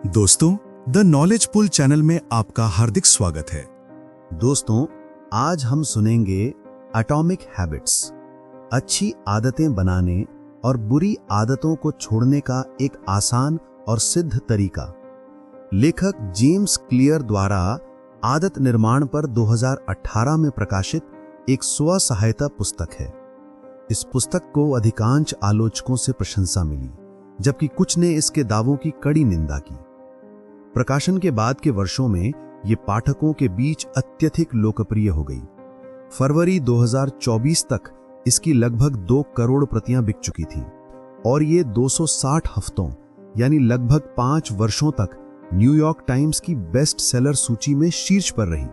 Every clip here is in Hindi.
दोस्तों, द नॉलेज पुल चैनल में आपका हार्दिक स्वागत है। दोस्तों, आज हम सुनेंगे एटॉमिक हैबिट्स, अच्छी आदतें बनाने और बुरी आदतों को छोड़ने का एक आसान और सिद्ध तरीका। लेखक जेम्स क्लियर द्वारा आदत निर्माण पर 2018 में प्रकाशित एक स्व सहायता पुस्तक है। इस पुस्तक को अधिकांश आलोचकों से प्रशंसा मिली, जबकि कुछ ने इसके दावों की कड़ी निंदा की। प्रकाशन के बाद के वर्षों में ये पाठकों के बीच अत्यधिक लोकप्रिय हो गई। फरवरी 2024 तक इसकी लगभग 2 करोड़ प्रतियां बिक चुकी थीं और ये 260 हफ्तों यानी लगभग 5 वर्षों तक न्यूयॉर्क टाइम्स की बेस्ट सेलर सूची में शीर्ष पर रही।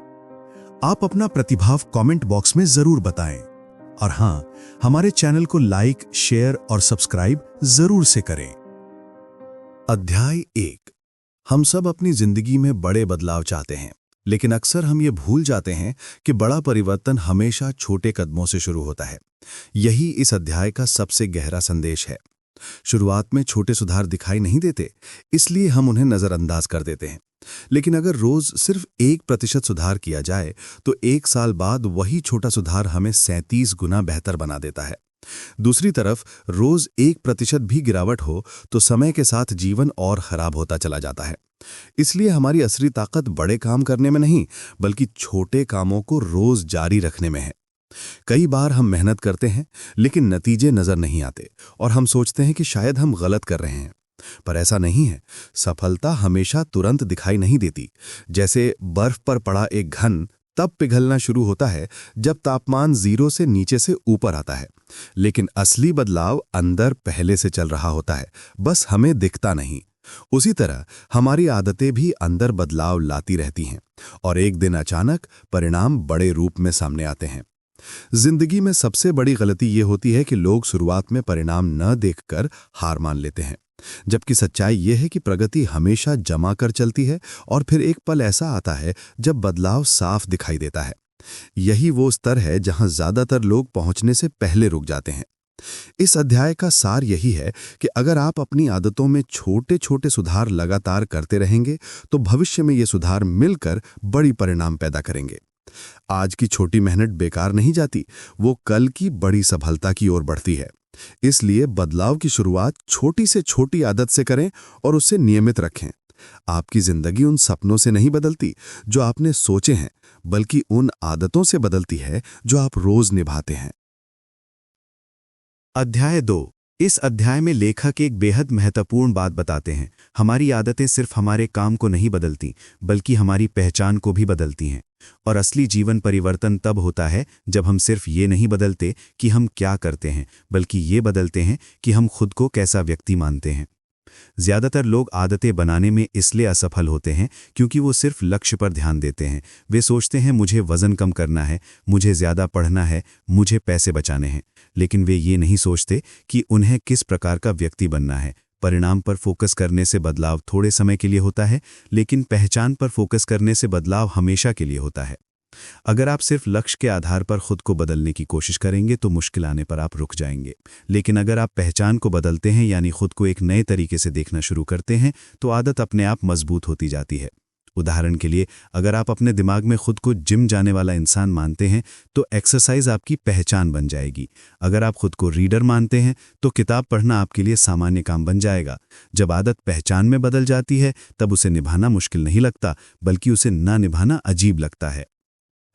आप अपना प्रतिभाव कमेंट बॉक्स में जरूर बताएं और हां, हमारे चैनल को लाइक, शेयर और सब्सक्राइब जरूर से करें। अध्याय 1। हम सब अपनी जिंदगी में बड़े बदलाव चाहते हैं, लेकिन अक्सर हम ये भूल जाते हैं कि बड़ा परिवर्तन हमेशा छोटे कदमों से शुरू होता है। यही इस अध्याय का सबसे गहरा संदेश है। शुरुआत में छोटे सुधार दिखाई नहीं देते, इसलिए हम उन्हें नजरअंदाज कर देते हैं। लेकिन अगर रोज सिर्फ 1% सुधार किया जाए तो 1 साल बाद वही छोटा सुधार हमें 37 गुना बेहतर बना देता है। दूसरी तरफ रोज 1% भी गिरावट हो तो समय के साथ जीवन और खराब होता चला जाता है। इसलिए हमारी असली ताकत बड़े काम करने में नहीं, बल्कि छोटे कामों को रोज जारी रखने में है। कई बार हम मेहनत करते हैं, लेकिन नतीजे नजर नहीं आते और हम सोचते हैं कि शायद हम गलत कर रहे हैं। पर ऐसा नहीं है। सफलता हमेशा तुरंत दिखाई नहीं देती। जैसे बर्फ पर पड़ा एक घन तब पिघलना शुरू होता है जब तापमान 0 से नीचे से ऊपर आता है, लेकिन असली बदलाव अंदर पहले से चल रहा होता है, बस हमें दिखता नहीं। उसी तरह हमारी आदतें भी अंदर बदलाव लाती रहती हैं और एक दिन अचानक परिणाम बड़े रूप में सामने आते हैं। जिंदगी में सबसे बड़ी गलती ये होती है कि लोग शुरुआत में परिणाम न देखकर हार मान लेते हैं, जबकि सच्चाई यह है कि प्रगति हमेशा जमा कर चलती है और फिर एक पल ऐसा आता है जब बदलाव साफ दिखाई देता है। यही वो स्तर है जहां ज्यादातर लोग पहुंचने से पहले रुक जाते हैं। इस अध्याय का सार यही है कि अगर आप अपनी आदतों में छोटे छोटे सुधार लगातार करते रहेंगे तो भविष्य में ये सुधार मिलकर बड़ी परिणाम पैदा करेंगे। आज की छोटी मेहनत बेकार नहीं जाती, वो कल की बड़ी सफलता की ओर बढ़ती है। इसलिए बदलाव की शुरुआत छोटी से छोटी आदत से करें और उसे नियमित रखें। आपकी जिंदगी उन सपनों से नहीं बदलती जो आपने सोचे हैं, बल्कि उन आदतों से बदलती है जो आप रोज निभाते हैं। अध्याय 2। इस अध्याय में लेखक एक बेहद महत्वपूर्ण बात बताते हैं। हमारी आदतें सिर्फ हमारे काम को नहीं बदलती, बल्कि हमारी पहचान को भी बदलती हैं। और असली जीवन परिवर्तन तब होता है जब हम सिर्फ ये नहीं बदलते कि हम क्या करते हैं, बल्कि ये बदलते हैं कि हम खुद को कैसा व्यक्ति मानते हैं। ज्यादातर लोग आदतें बनाने में इसलिए असफल होते हैं क्योंकि वो सिर्फ लक्ष्य पर ध्यान देते हैं। वे सोचते हैं मुझे वजन कम करना है, मुझे ज्यादा पढ़ना है, मुझे पैसे बचाने हैं, लेकिन वे ये नहीं सोचते कि उन्हें किस प्रकार का व्यक्ति बनना है। परिणाम पर फोकस करने से बदलाव थोड़े समय के लिए होता है, लेकिन पहचान पर फोकस करने से बदलाव हमेशा के लिए होता है। अगर आप सिर्फ लक्ष्य के आधार पर खुद को बदलने की कोशिश करेंगे तो मुश्किल आने पर आप रुक जाएंगे, लेकिन अगर आप पहचान को बदलते हैं यानी खुद को एक नए तरीके से देखना शुरू करते हैं तो आदत अपने आप मजबूत होती जाती है। उदाहरण के लिए, अगर आप अपने दिमाग में खुद को जिम जाने वाला इंसान मानते हैं तो एक्सरसाइज आपकी पहचान बन जाएगी। अगर आप खुद को रीडर मानते हैं तो किताब पढ़ना आपके लिए सामान्य काम बन जाएगा। जब आदत पहचान में बदल जाती है तब उसे निभाना मुश्किल नहीं लगता, बल्कि उसे ना निभाना अजीब लगता है।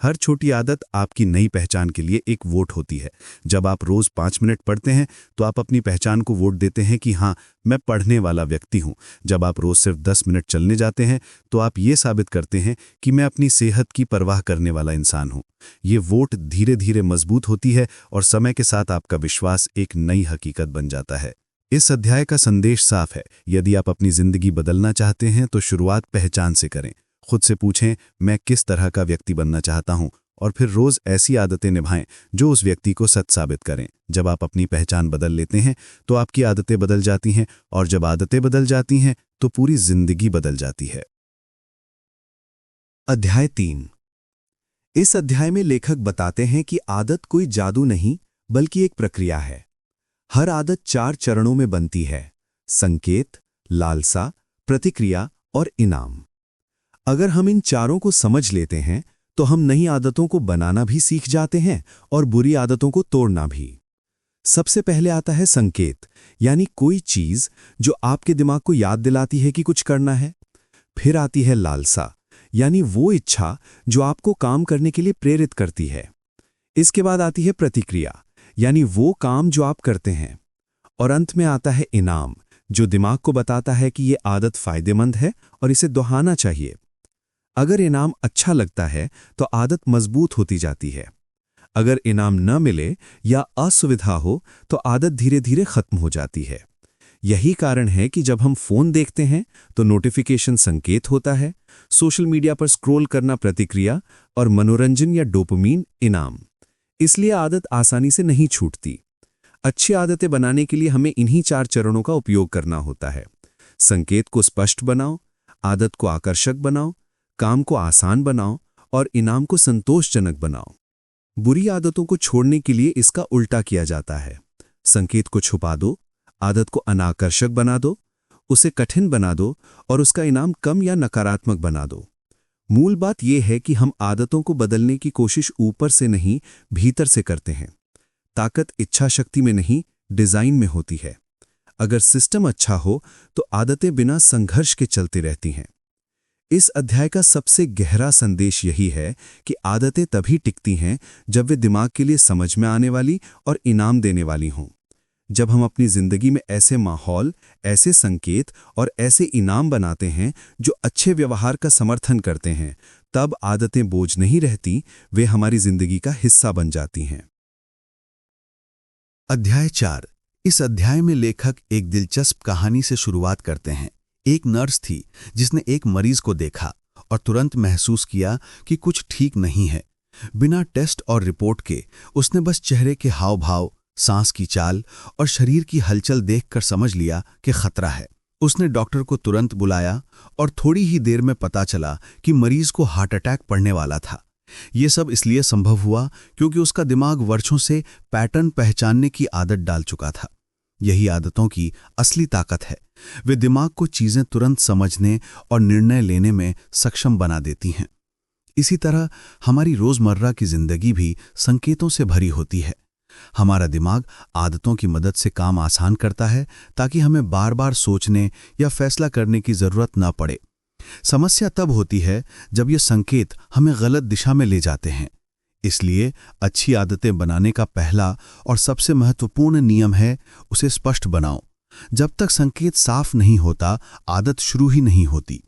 हर छोटी आदत आपकी नई पहचान के लिए एक वोट होती है। जब आप रोज 5 मिनट पढ़ते हैं तो आप अपनी पहचान को वोट देते हैं कि हाँ, मैं पढ़ने वाला व्यक्ति हूँ। जब आप रोज सिर्फ 10 मिनट चलने जाते हैं तो आप ये साबित करते हैं कि मैं अपनी सेहत की परवाह करने वाला इंसान हूँ। ये वोट धीरे धीरे मजबूत होती है और समय के साथ आपका विश्वास एक नई हकीकत बन जाता है। इस अध्याय का संदेश साफ है। यदि आप अपनी जिंदगी बदलना चाहते हैं तो शुरुआत पहचान से करें। खुद से पूछें, मैं किस तरह का व्यक्ति बनना चाहता हूं, और फिर रोज ऐसी आदतें निभाएं जो उस व्यक्ति को सच साबित करें। जब आप अपनी पहचान बदल लेते हैं तो आपकी आदतें बदल जाती हैं, और जब आदतें बदल जाती हैं तो पूरी जिंदगी बदल जाती है। अध्याय 3। इस अध्याय में लेखक बताते हैं कि आदत कोई जादू नहीं, बल्कि एक प्रक्रिया है। हर आदत 4 चरणों में बनती है: संकेत, लालसा, प्रतिक्रिया और इनाम। अगर हम इन चारों को समझ लेते हैं तो हम नई आदतों को बनाना भी सीख जाते हैं और बुरी आदतों को तोड़ना भी। सबसे पहले आता है संकेत, यानी कोई चीज जो आपके दिमाग को याद दिलाती है कि कुछ करना है। फिर आती है लालसा, यानी वो इच्छा जो आपको काम करने के लिए प्रेरित करती है। इसके बाद आती है प्रतिक्रिया, यानी वो काम जो आप करते हैं। और अंत में आता है इनाम, जो दिमाग को बताता है कि ये आदत फायदेमंद है और इसे दोहराना चाहिए। अगर इनाम अच्छा लगता है तो आदत मजबूत होती जाती है। अगर इनाम न मिले या असुविधा हो तो आदत धीरे धीरे खत्म हो जाती है। यही कारण है कि जब हम फोन देखते हैं तो नोटिफिकेशन संकेत होता है, सोशल मीडिया पर स्क्रॉल करना प्रतिक्रिया और मनोरंजन या डोपामिन इनाम। इसलिए आदत आसानी से नहीं छूटती। अच्छी आदतें बनाने के लिए हमें इन्हीं 4 चरणों का उपयोग करना होता है। संकेत को स्पष्ट बनाओ, आदत को आकर्षक बनाओ, काम को आसान बनाओ और इनाम को संतोषजनक बनाओ। बुरी आदतों को छोड़ने के लिए इसका उल्टा किया जाता है। संकेत को छुपा दो, आदत को अनाकर्षक बना दो, उसे कठिन बना दो और उसका इनाम कम या नकारात्मक बना दो। मूल बात यह है कि हम आदतों को बदलने की कोशिश ऊपर से नहीं, भीतर से करते हैं। ताकत इच्छा शक्ति में नहीं, डिजाइन में होती है। अगर सिस्टम अच्छा हो तो आदतें बिना संघर्ष के चलती रहती हैं। इस अध्याय का सबसे गहरा संदेश यही है कि आदतें तभी टिकती हैं जब वे दिमाग के लिए समझ में आने वाली और इनाम देने वाली हों। जब हम अपनी जिंदगी में ऐसे माहौल, ऐसे संकेत और ऐसे इनाम बनाते हैं जो अच्छे व्यवहार का समर्थन करते हैं, तब आदतें बोझ नहीं रहती, वे हमारी जिंदगी का हिस्सा बन जाती हैं। अध्याय 4। इस अध्याय में लेखक एक दिलचस्प कहानी से शुरुआत करते हैं। एक नर्स थी जिसने एक मरीज को देखा और तुरंत महसूस किया कि कुछ ठीक नहीं है। बिना टेस्ट और रिपोर्ट के उसने बस चेहरे के हाव भाव, सांस की चाल और शरीर की हलचल देखकर समझ लिया कि खतरा है। उसने डॉक्टर को तुरंत बुलाया और थोड़ी ही देर में पता चला कि मरीज को हार्ट अटैक पड़ने वाला था। ये सब इसलिए संभव हुआ क्योंकि उसका दिमाग वर्षों से पैटर्न पहचानने की आदत डाल चुका था। यही आदतों की असली ताकत है। वे दिमाग को चीजें तुरंत समझने और निर्णय लेने में सक्षम बना देती हैं। इसी तरह हमारी रोजमर्रा की जिंदगी भी संकेतों से भरी होती है। हमारा दिमाग आदतों की मदद से काम आसान करता है ताकि हमें बार बार सोचने या फैसला करने की जरूरत न पड़े। समस्या तब होती है जब ये संकेत हमें गलत दिशा में ले जाते हैं। इसलिए अच्छी आदतें बनाने का पहला और सबसे महत्वपूर्ण नियम है, उसे स्पष्ट बनाओ। जब तक संकेत साफ नहीं होता, आदत शुरू ही नहीं होती।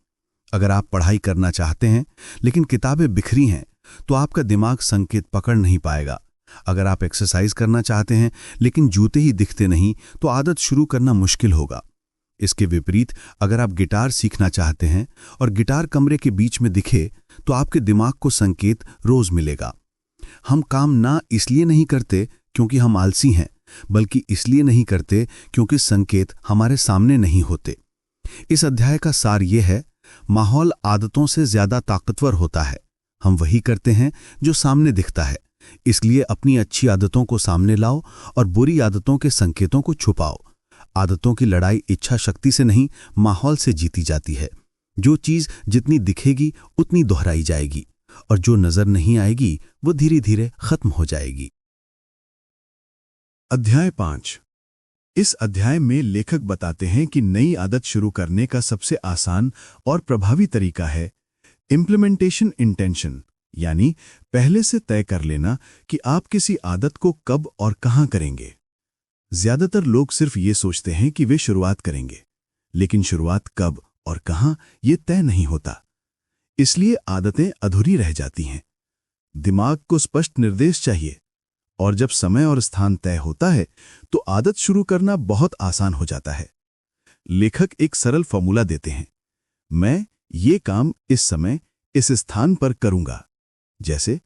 अगर आप पढ़ाई करना चाहते हैं लेकिन किताबें बिखरी हैं, तो आपका दिमाग संकेत पकड़ नहीं पाएगा। अगर आप एक्सरसाइज करना चाहते हैं लेकिन जूते ही दिखते नहीं, तो आदत शुरू करना मुश्किल होगा। इसके विपरीत, अगर आप गिटार सीखना चाहते हैं और गिटार कमरे के बीच में दिखे, तो आपके दिमाग को संकेत रोज मिलेगा। हम काम ना इसलिए नहीं करते क्योंकि हम आलसी हैं, बल्कि इसलिए नहीं करते क्योंकि संकेत हमारे सामने नहीं होते। इस अध्याय का सार यह है, माहौल आदतों से ज्यादा ताकतवर होता है। हम वही करते हैं जो सामने दिखता है। इसलिए अपनी अच्छी आदतों को सामने लाओ और बुरी आदतों के संकेतों को छुपाओ। आदतों की लड़ाई इच्छा शक्ति से नहीं, माहौल से जीती जाती है। जो चीज जितनी दिखेगी उतनी दोहराई जाएगी और जो नजर नहीं आएगी वो धीरे धीरे खत्म हो जाएगी। अध्याय 5। इस अध्याय में लेखक बताते हैं कि नई आदत शुरू करने का सबसे आसान और प्रभावी तरीका है इम्प्लीमेंटेशन इंटेंशन, यानी पहले से तय कर लेना कि आप किसी आदत को कब और कहां करेंगे। ज्यादातर लोग सिर्फ ये सोचते हैं कि वे शुरुआत करेंगे, लेकिन शुरुआत कब और कहां ये तय नहीं होता। इसलिए आदतें अधूरी रह जाती हैं। दिमाग को स्पष्ट निर्देश चाहिए और जब समय और स्थान तय होता है तो आदत शुरू करना बहुत आसान हो जाता है। लेखक एक सरल फॉर्मूला देते हैं, मैं ये काम इस समय इस स्थान पर करूंगा। जैसे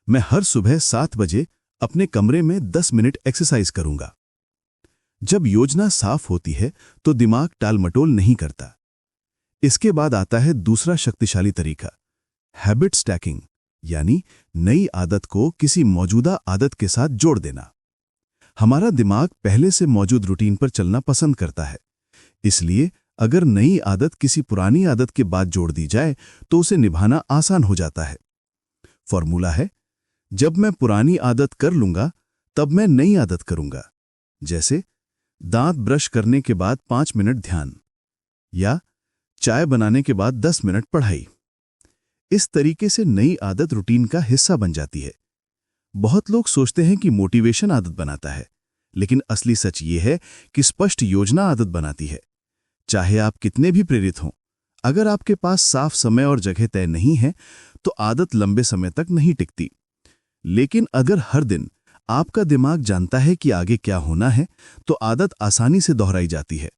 मैं हर सुबह 7 बजे अपने कमरे में 10 मिनट एक्सरसाइज करूंगा। जब योजना साफ होती है तो दिमाग टालमटोल नहीं करता। इसके बाद आता है दूसरा शक्तिशाली तरीका, हैबिट स्टैकिंग, यानी नई आदत को किसी मौजूदा आदत के साथ जोड़ देना। हमारा दिमाग पहले से मौजूद रूटीन पर चलना पसंद करता है। इसलिए अगर नई आदत किसी पुरानी आदत के बाद जोड़ दी जाए तो उसे निभाना आसान हो जाता है। फॉर्मूला है, जब मैं पुरानी आदत कर लूंगा तब मैं नई आदत करूंगा। जैसे दांत ब्रश करने के बाद 5 मिनट ध्यान, या चाय बनाने के बाद 10 मिनट पढ़ाई। इस तरीके से नई आदत रूटीन का हिस्सा बन जाती है। बहुत लोग सोचते हैं कि मोटिवेशन आदत बनाता है, लेकिन असली सच ये है कि स्पष्ट योजना आदत बनाती है। चाहे आप कितने भी प्रेरित हों, अगर आपके पास साफ समय और जगह तय नहीं है तो आदत लंबे समय तक नहीं टिकती। लेकिन अगर हर दिन आपका दिमाग जानता है कि आगे क्या होना है, तो आदत आसानी से दोहराई जाती है।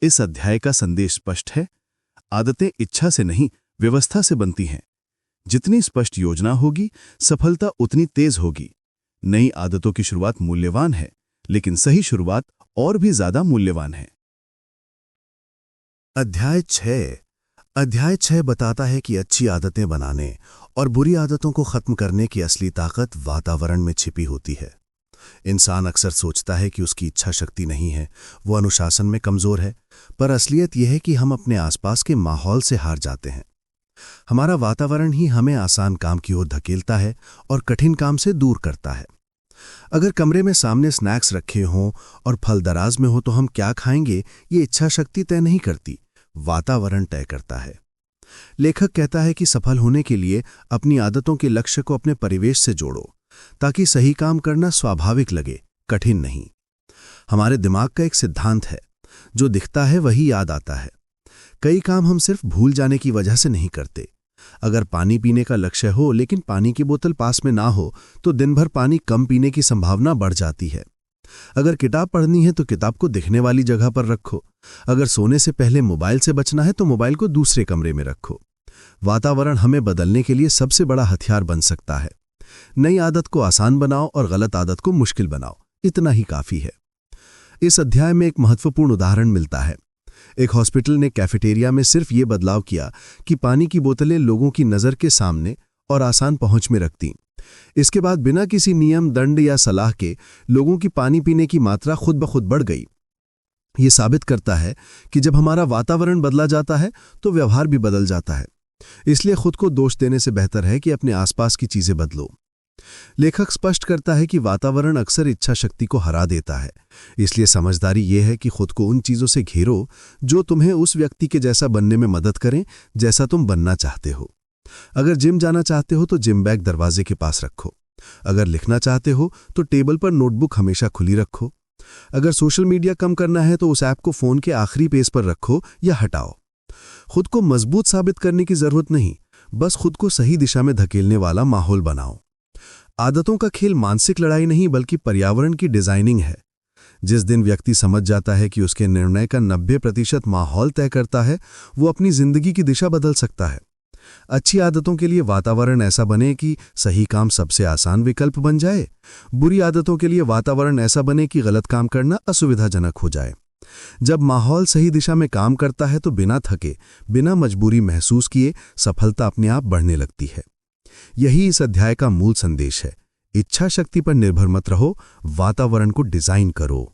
इस अध्याय का संदेश स्पष्ट है, आदतें इच्छा से नहीं, व्यवस्था से बनती हैं। जितनी स्पष्ट योजना होगी, सफलता उतनी तेज होगी। नई आदतों की शुरुआत मूल्यवान है, लेकिन सही शुरुआत और भी ज्यादा मूल्यवान है। अध्याय 6 बताता है कि अच्छी आदतें बनाने और बुरी आदतों को खत्म करने की असली ताकत वातावरण में छिपी होती है। इंसान अक्सर सोचता है कि उसकी इच्छा शक्ति नहीं है, वो अनुशासन में कमजोर है, पर असलियत यह है कि हम अपने आसपास के माहौल से हार जाते हैं। हमारा वातावरण ही हमें आसान काम की ओर धकेलता है और कठिन काम से दूर करता है। अगर कमरे में सामने स्नैक्स रखे हों और फल दराज में हो तो हम क्या खाएंगे, ये इच्छा शक्ति तय नहीं करती, वातावरण तय करता है। लेखक कहता है कि सफल होने के लिए अपनी आदतों के लक्ष्य को अपने परिवेश से जोड़ो, ताकि सही काम करना स्वाभाविक लगे, कठिन नहीं। हमारे दिमाग का एक सिद्धांत है, जो दिखता है वही याद आता है। कई काम हम सिर्फ भूल जाने की वजह से नहीं करते। अगर पानी पीने का लक्ष्य हो लेकिन पानी की बोतल पास में ना हो तो दिन भर पानी कम पीने की संभावना बढ़ जाती है। अगर किताब पढ़नी है तो किताब को दिखने वाली जगह पर रखो। अगर सोने से पहले मोबाइल से बचना है तो मोबाइल को दूसरे कमरे में रखो। वातावरण हमें बदलने के लिए सबसे बड़ा हथियार बन सकता है। नई आदत को आसान बनाओ और गलत आदत को मुश्किल बनाओ, इतना ही काफी है। इस अध्याय में एक महत्वपूर्ण उदाहरण मिलता है। एक हॉस्पिटल ने कैफेटेरिया में सिर्फ ये बदलाव किया कि पानी की बोतलें लोगों की नज़र के सामने और आसान पहुंच में रख दी। इसके बाद बिना किसी नियम, दंड या सलाह के लोगों की पानी पीने की मात्रा खुद ब खुद बढ़ गई। ये साबित करता है कि जब हमारा वातावरण बदला जाता है तो व्यवहार भी बदल जाता है। इसलिए खुद को दोष देने से बेहतर है कि अपने आसपास की चीजें बदलो। लेखक स्पष्ट करता है कि वातावरण अक्सर इच्छा शक्ति को हरा देता है। इसलिए समझदारी यह है कि खुद को उन चीजों से घेरो जो तुम्हें उस व्यक्ति के जैसा बनने में मदद करें जैसा तुम बनना चाहते हो। अगर जिम जाना चाहते हो तो जिम बैग दरवाजे के पास रखो। अगर लिखना चाहते हो तो टेबल पर नोटबुक हमेशा खुली रखो। अगर सोशल मीडिया कम करना है तो उस ऐप को फोन के आखिरी पेज पर रखो या हटाओ। खुद को मजबूत साबित करने की जरूरत नहीं, बस खुद को सही दिशा में धकेलने वाला माहौल बनाओ। आदतों का खेल मानसिक लड़ाई नहीं बल्कि पर्यावरण की डिजाइनिंग है। जिस दिन व्यक्ति समझ जाता है कि उसके निर्णय का 90% माहौल तय करता है, वो अपनी जिंदगी की दिशा बदल सकता है। अच्छी आदतों के लिए वातावरण ऐसा बने कि सही काम सबसे आसान विकल्प बन जाए। बुरी आदतों के लिए वातावरण ऐसा बने कि गलत काम करना असुविधाजनक हो जाए। जब माहौल सही दिशा में काम करता है तो बिना थके, बिना मजबूरी महसूस किए सफलता अपने आप बढ़ने लगती है। यही इस अध्याय का मूल संदेश है। इच्छा शक्ति पर निर्भर मत रहो, वातावरण को डिजाइन करो।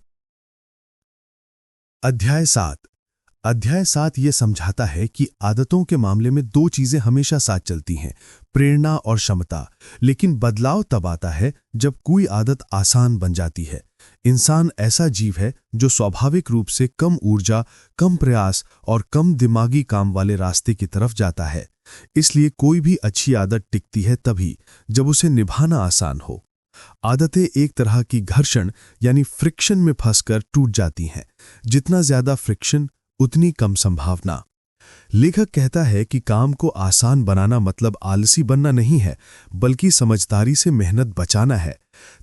अध्याय 7 ये समझाता है कि आदतों के मामले में 2 चीजें हमेशा साथ चलती हैं, प्रेरणा और क्षमता। लेकिन बदलाव तब आता है जब कोई आदत आसान बन जाती है। इंसान ऐसा जीव है जो स्वाभाविक रूप से कम ऊर्जा, कम प्रयास और कम दिमागी काम वाले रास्ते की तरफ जाता है। इसलिए कोई भी अच्छी आदत टिकती है तभी जब उसे निभाना आसान हो। आदतें एक तरह की घर्षण यानी फ्रिक्शन में फंसकर टूट जाती हैं। जितना ज्यादा फ्रिक्शन उतनी कम संभावना। लेखक कहता है कि काम को आसान बनाना मतलब आलसी बनना नहीं है, बल्कि समझदारी से मेहनत बचाना है,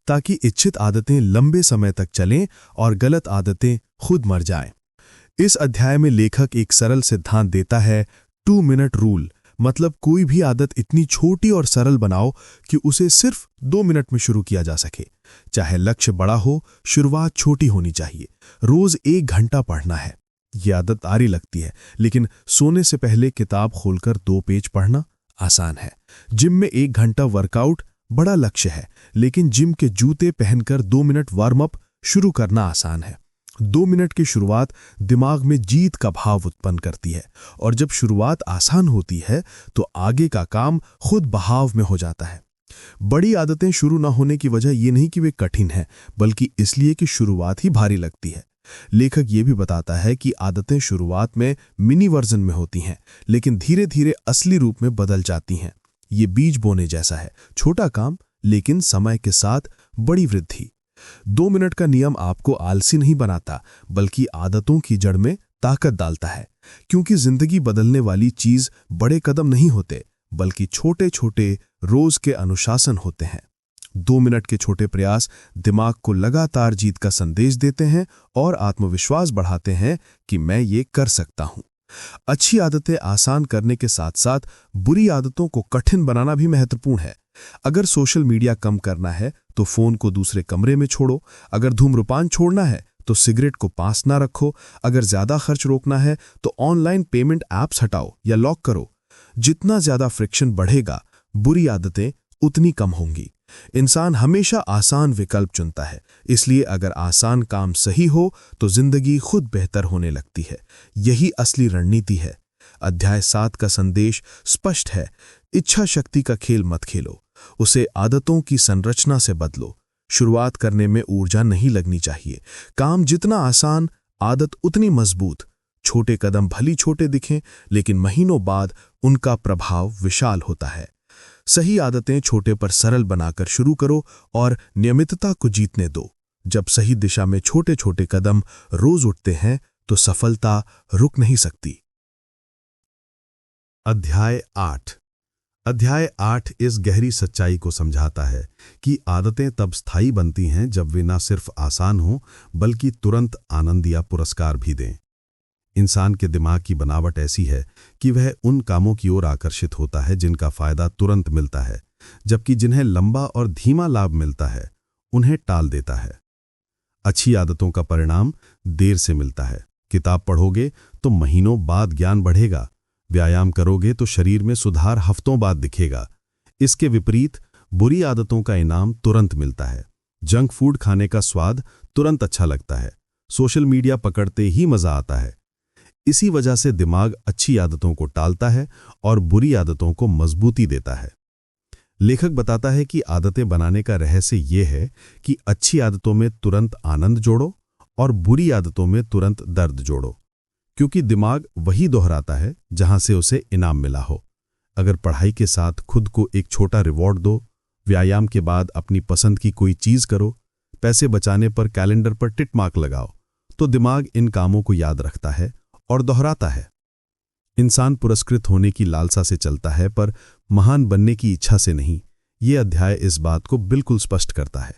ताकि इच्छित आदतें लंबे समय तक चलें और गलत आदतें खुद मर जाएं। इस अध्याय में लेखक एक सरल सिद्धांत देता है, 2 मिनट रूल। मतलब कोई भी आदत इतनी छोटी और सरल बनाओ कि उसे सिर्फ 2 मिनट में शुरू किया जा सके। चाहे लक्ष्य बड़ा हो, शुरुआत छोटी होनी चाहिए। रोज 1 घंटा पढ़ना है। ये आदत आरी लगती है, लेकिन सोने से पहले किताब खोलकर 2 पेज पढ़ना आसान है। जिम में 1 घंटा वर्कआउट बड़ा लक्ष्य है, लेकिन जिम के जूते पहनकर 2 मिनट वार्म अप शुरू करना आसान है। 2 मिनट की शुरुआत दिमाग में जीत का भाव उत्पन्न करती है, और जब शुरुआत आसान होती है तो आगे का काम खुद बहाव में हो जाता है। बड़ी आदतें शुरू न होने की वजह यह नहीं कि वे कठिन हैं, बल्कि इसलिए कि शुरुआत ही भारी लगती है। लेखक ये भी बताता है कि आदतें शुरुआत में मिनी वर्जन में होती हैं, लेकिन धीरे धीरे असली रूप में बदल जाती हैं। ये बीज बोने जैसा है, छोटा काम लेकिन समय के साथ बड़ी वृद्धि। 2 मिनट का नियम आपको आलसी नहीं बनाता, बल्कि आदतों की जड़ में ताकत डालता है, क्योंकि जिंदगी बदलने वाली चीज बड़े कदम नहीं होते, बल्कि छोटे छोटे रोज के अनुशासन होते हैं। 2 मिनट के छोटे प्रयास दिमाग को लगातार जीत का संदेश देते हैं और आत्मविश्वास बढ़ाते हैं कि मैं ये कर सकता हूं। अच्छी आदतें आसान करने के साथ साथ बुरी आदतों को कठिन बनाना भी महत्वपूर्ण है। अगर सोशल मीडिया कम करना है तो फोन को दूसरे कमरे में छोड़ो। अगर धूम्रपान छोड़ना है तो सिगरेट को पास ना रखो। अगर ज्यादा खर्च रोकना है तो ऑनलाइन पेमेंट ऐप्स हटाओ या लॉक करो। जितना ज्यादा फ्रिक्शन बढ़ेगा, बुरी आदतें उतनी कम होंगी। इंसान हमेशा आसान विकल्प चुनता है, इसलिए अगर आसान काम सही हो तो जिंदगी खुद बेहतर होने लगती है। यही असली रणनीति है। अध्याय 7 का संदेश स्पष्ट है। इच्छा शक्ति का खेल मत खेलो, उसे आदतों की संरचना से बदलो। शुरुआत करने में ऊर्जा नहीं लगनी चाहिए। काम जितना आसान, आदत उतनी मजबूत। छोटे कदम भली छोटे दिखें, लेकिन महीनों बाद उनका प्रभाव विशाल होता है। सही आदतें छोटे पर सरल बनाकर शुरू करो और नियमितता को जीतने दो। जब सही दिशा में छोटे छोटे कदम रोज उठते हैं तो सफलता रुक नहीं सकती। अध्याय 8 इस गहरी सच्चाई को समझाता है कि आदतें तब स्थायी बनती हैं जब वे न सिर्फ आसान हों, बल्कि तुरंत आनंद या पुरस्कार भी दें। इंसान के दिमाग की बनावट ऐसी है कि वह उन कामों की ओर आकर्षित होता है जिनका फायदा तुरंत मिलता है, जबकि जिन्हें लंबा और धीमा लाभ मिलता है उन्हें टाल देता है। अच्छी आदतों का परिणाम देर से मिलता है। किताब पढ़ोगे तो महीनों बाद ज्ञान बढ़ेगा, व्यायाम करोगे तो शरीर में सुधार हफ्तों बाद दिखेगा। इसके विपरीत बुरी आदतों का इनाम तुरंत मिलता है। जंक फूड खाने का स्वाद तुरंत अच्छा लगता है, सोशल मीडिया पकड़ते ही मजा आता है। इसी वजह से दिमाग अच्छी आदतों को टालता है और बुरी आदतों को मजबूती देता है। लेखक बताता है कि आदतें बनाने का रहस्य यह है कि अच्छी आदतों में तुरंत आनंद जोड़ो और बुरी आदतों में तुरंत दर्द जोड़ो, क्योंकि दिमाग वही दोहराता है जहां से उसे इनाम मिला हो। अगर पढ़ाई के साथ खुद को एक छोटा रिवॉर्ड दो, व्यायाम के बाद अपनी पसंद की कोई चीज करो, पैसे बचाने पर कैलेंडर पर टिक मार्क लगाओ, तो दिमाग इन कामों को याद रखता है और दोहराता है। इंसान पुरस्कृत होने की लालसा से चलता है, पर महान बनने की इच्छा से नहीं। ये अध्याय इस बात को बिल्कुल स्पष्ट करता है।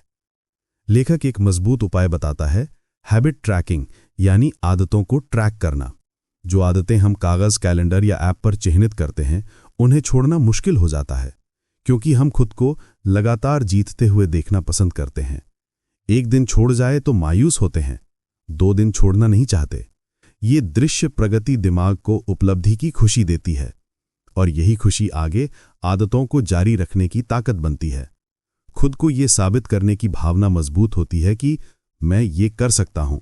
लेखक एक मजबूत उपाय बताता है, हैबिट ट्रैकिंग, यानी आदतों को ट्रैक करना। जो आदतें हम कागज, कैलेंडर या ऐप पर चिह्नित करते हैं, उन्हें छोड़ना मुश्किल हो जाता है, क्योंकि हम खुद को लगातार जीतते हुए देखना पसंद करते हैं। एक दिन छोड़ जाए तो मायूस होते हैं, 2 दिन छोड़ना नहीं चाहते। ये दृश्य प्रगति दिमाग को उपलब्धि की खुशी देती है, और यही खुशी आगे आदतों को जारी रखने की ताकत बनती है। खुद को ये साबित करने की भावना मजबूत होती है कि मैं ये कर सकता हूं।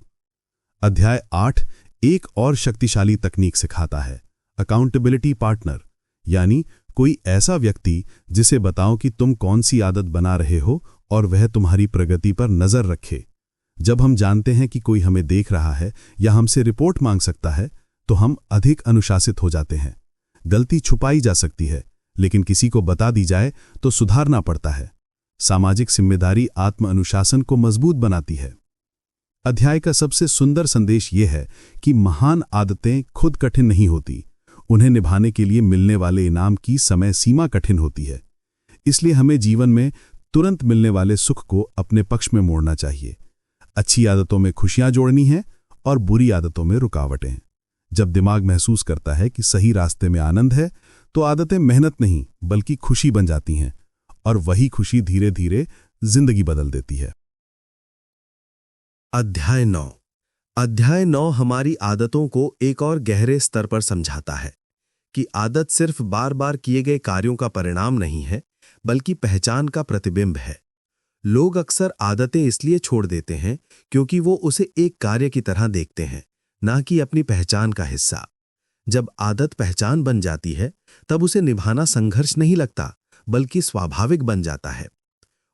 अध्याय 8 एक और शक्तिशाली तकनीक सिखाता है, अकाउंटेबिलिटी पार्टनर, यानी कोई ऐसा व्यक्ति जिसे बताओ कि तुम कौन सी आदत बना रहे हो और वह तुम्हारी प्रगति पर नजर रखे। जब हम जानते हैं कि कोई हमें देख रहा है या हमसे रिपोर्ट मांग सकता है, तो हम अधिक अनुशासित हो जाते हैं। गलती छुपाई जा सकती है, लेकिन किसी को बता दी जाए तो सुधारना पड़ता है। सामाजिक जिम्मेदारी आत्म अनुशासन को मजबूत बनाती है। अध्याय का सबसे सुंदर संदेश यह है कि महान आदतें खुद कठिन नहीं होती, उन्हें निभाने के लिए मिलने वाले इनाम की समय सीमा कठिन होती है। इसलिए हमें जीवन में तुरंत मिलने वाले सुख को अपने पक्ष में मोड़ना चाहिए। अच्छी आदतों में खुशियां जोड़नी है और बुरी आदतों में रुकावटें। जब दिमाग महसूस करता है कि सही रास्ते में आनंद है, तो आदतें मेहनत नहीं बल्कि खुशी बन जाती हैं, और वही खुशी धीरे धीरे जिंदगी बदल देती है। अध्याय 9 हमारी आदतों को एक और गहरे स्तर पर समझाता है कि आदत सिर्फ बार बार किए गए कार्यों का परिणाम नहीं है, बल्कि पहचान का प्रतिबिंब है। लोग अक्सर आदतें इसलिए छोड़ देते हैं क्योंकि वो उसे एक कार्य की तरह देखते हैं, ना कि अपनी पहचान का हिस्सा। जब आदत पहचान बन जाती है, तब उसे निभाना संघर्ष नहीं लगता, बल्कि स्वाभाविक बन जाता है।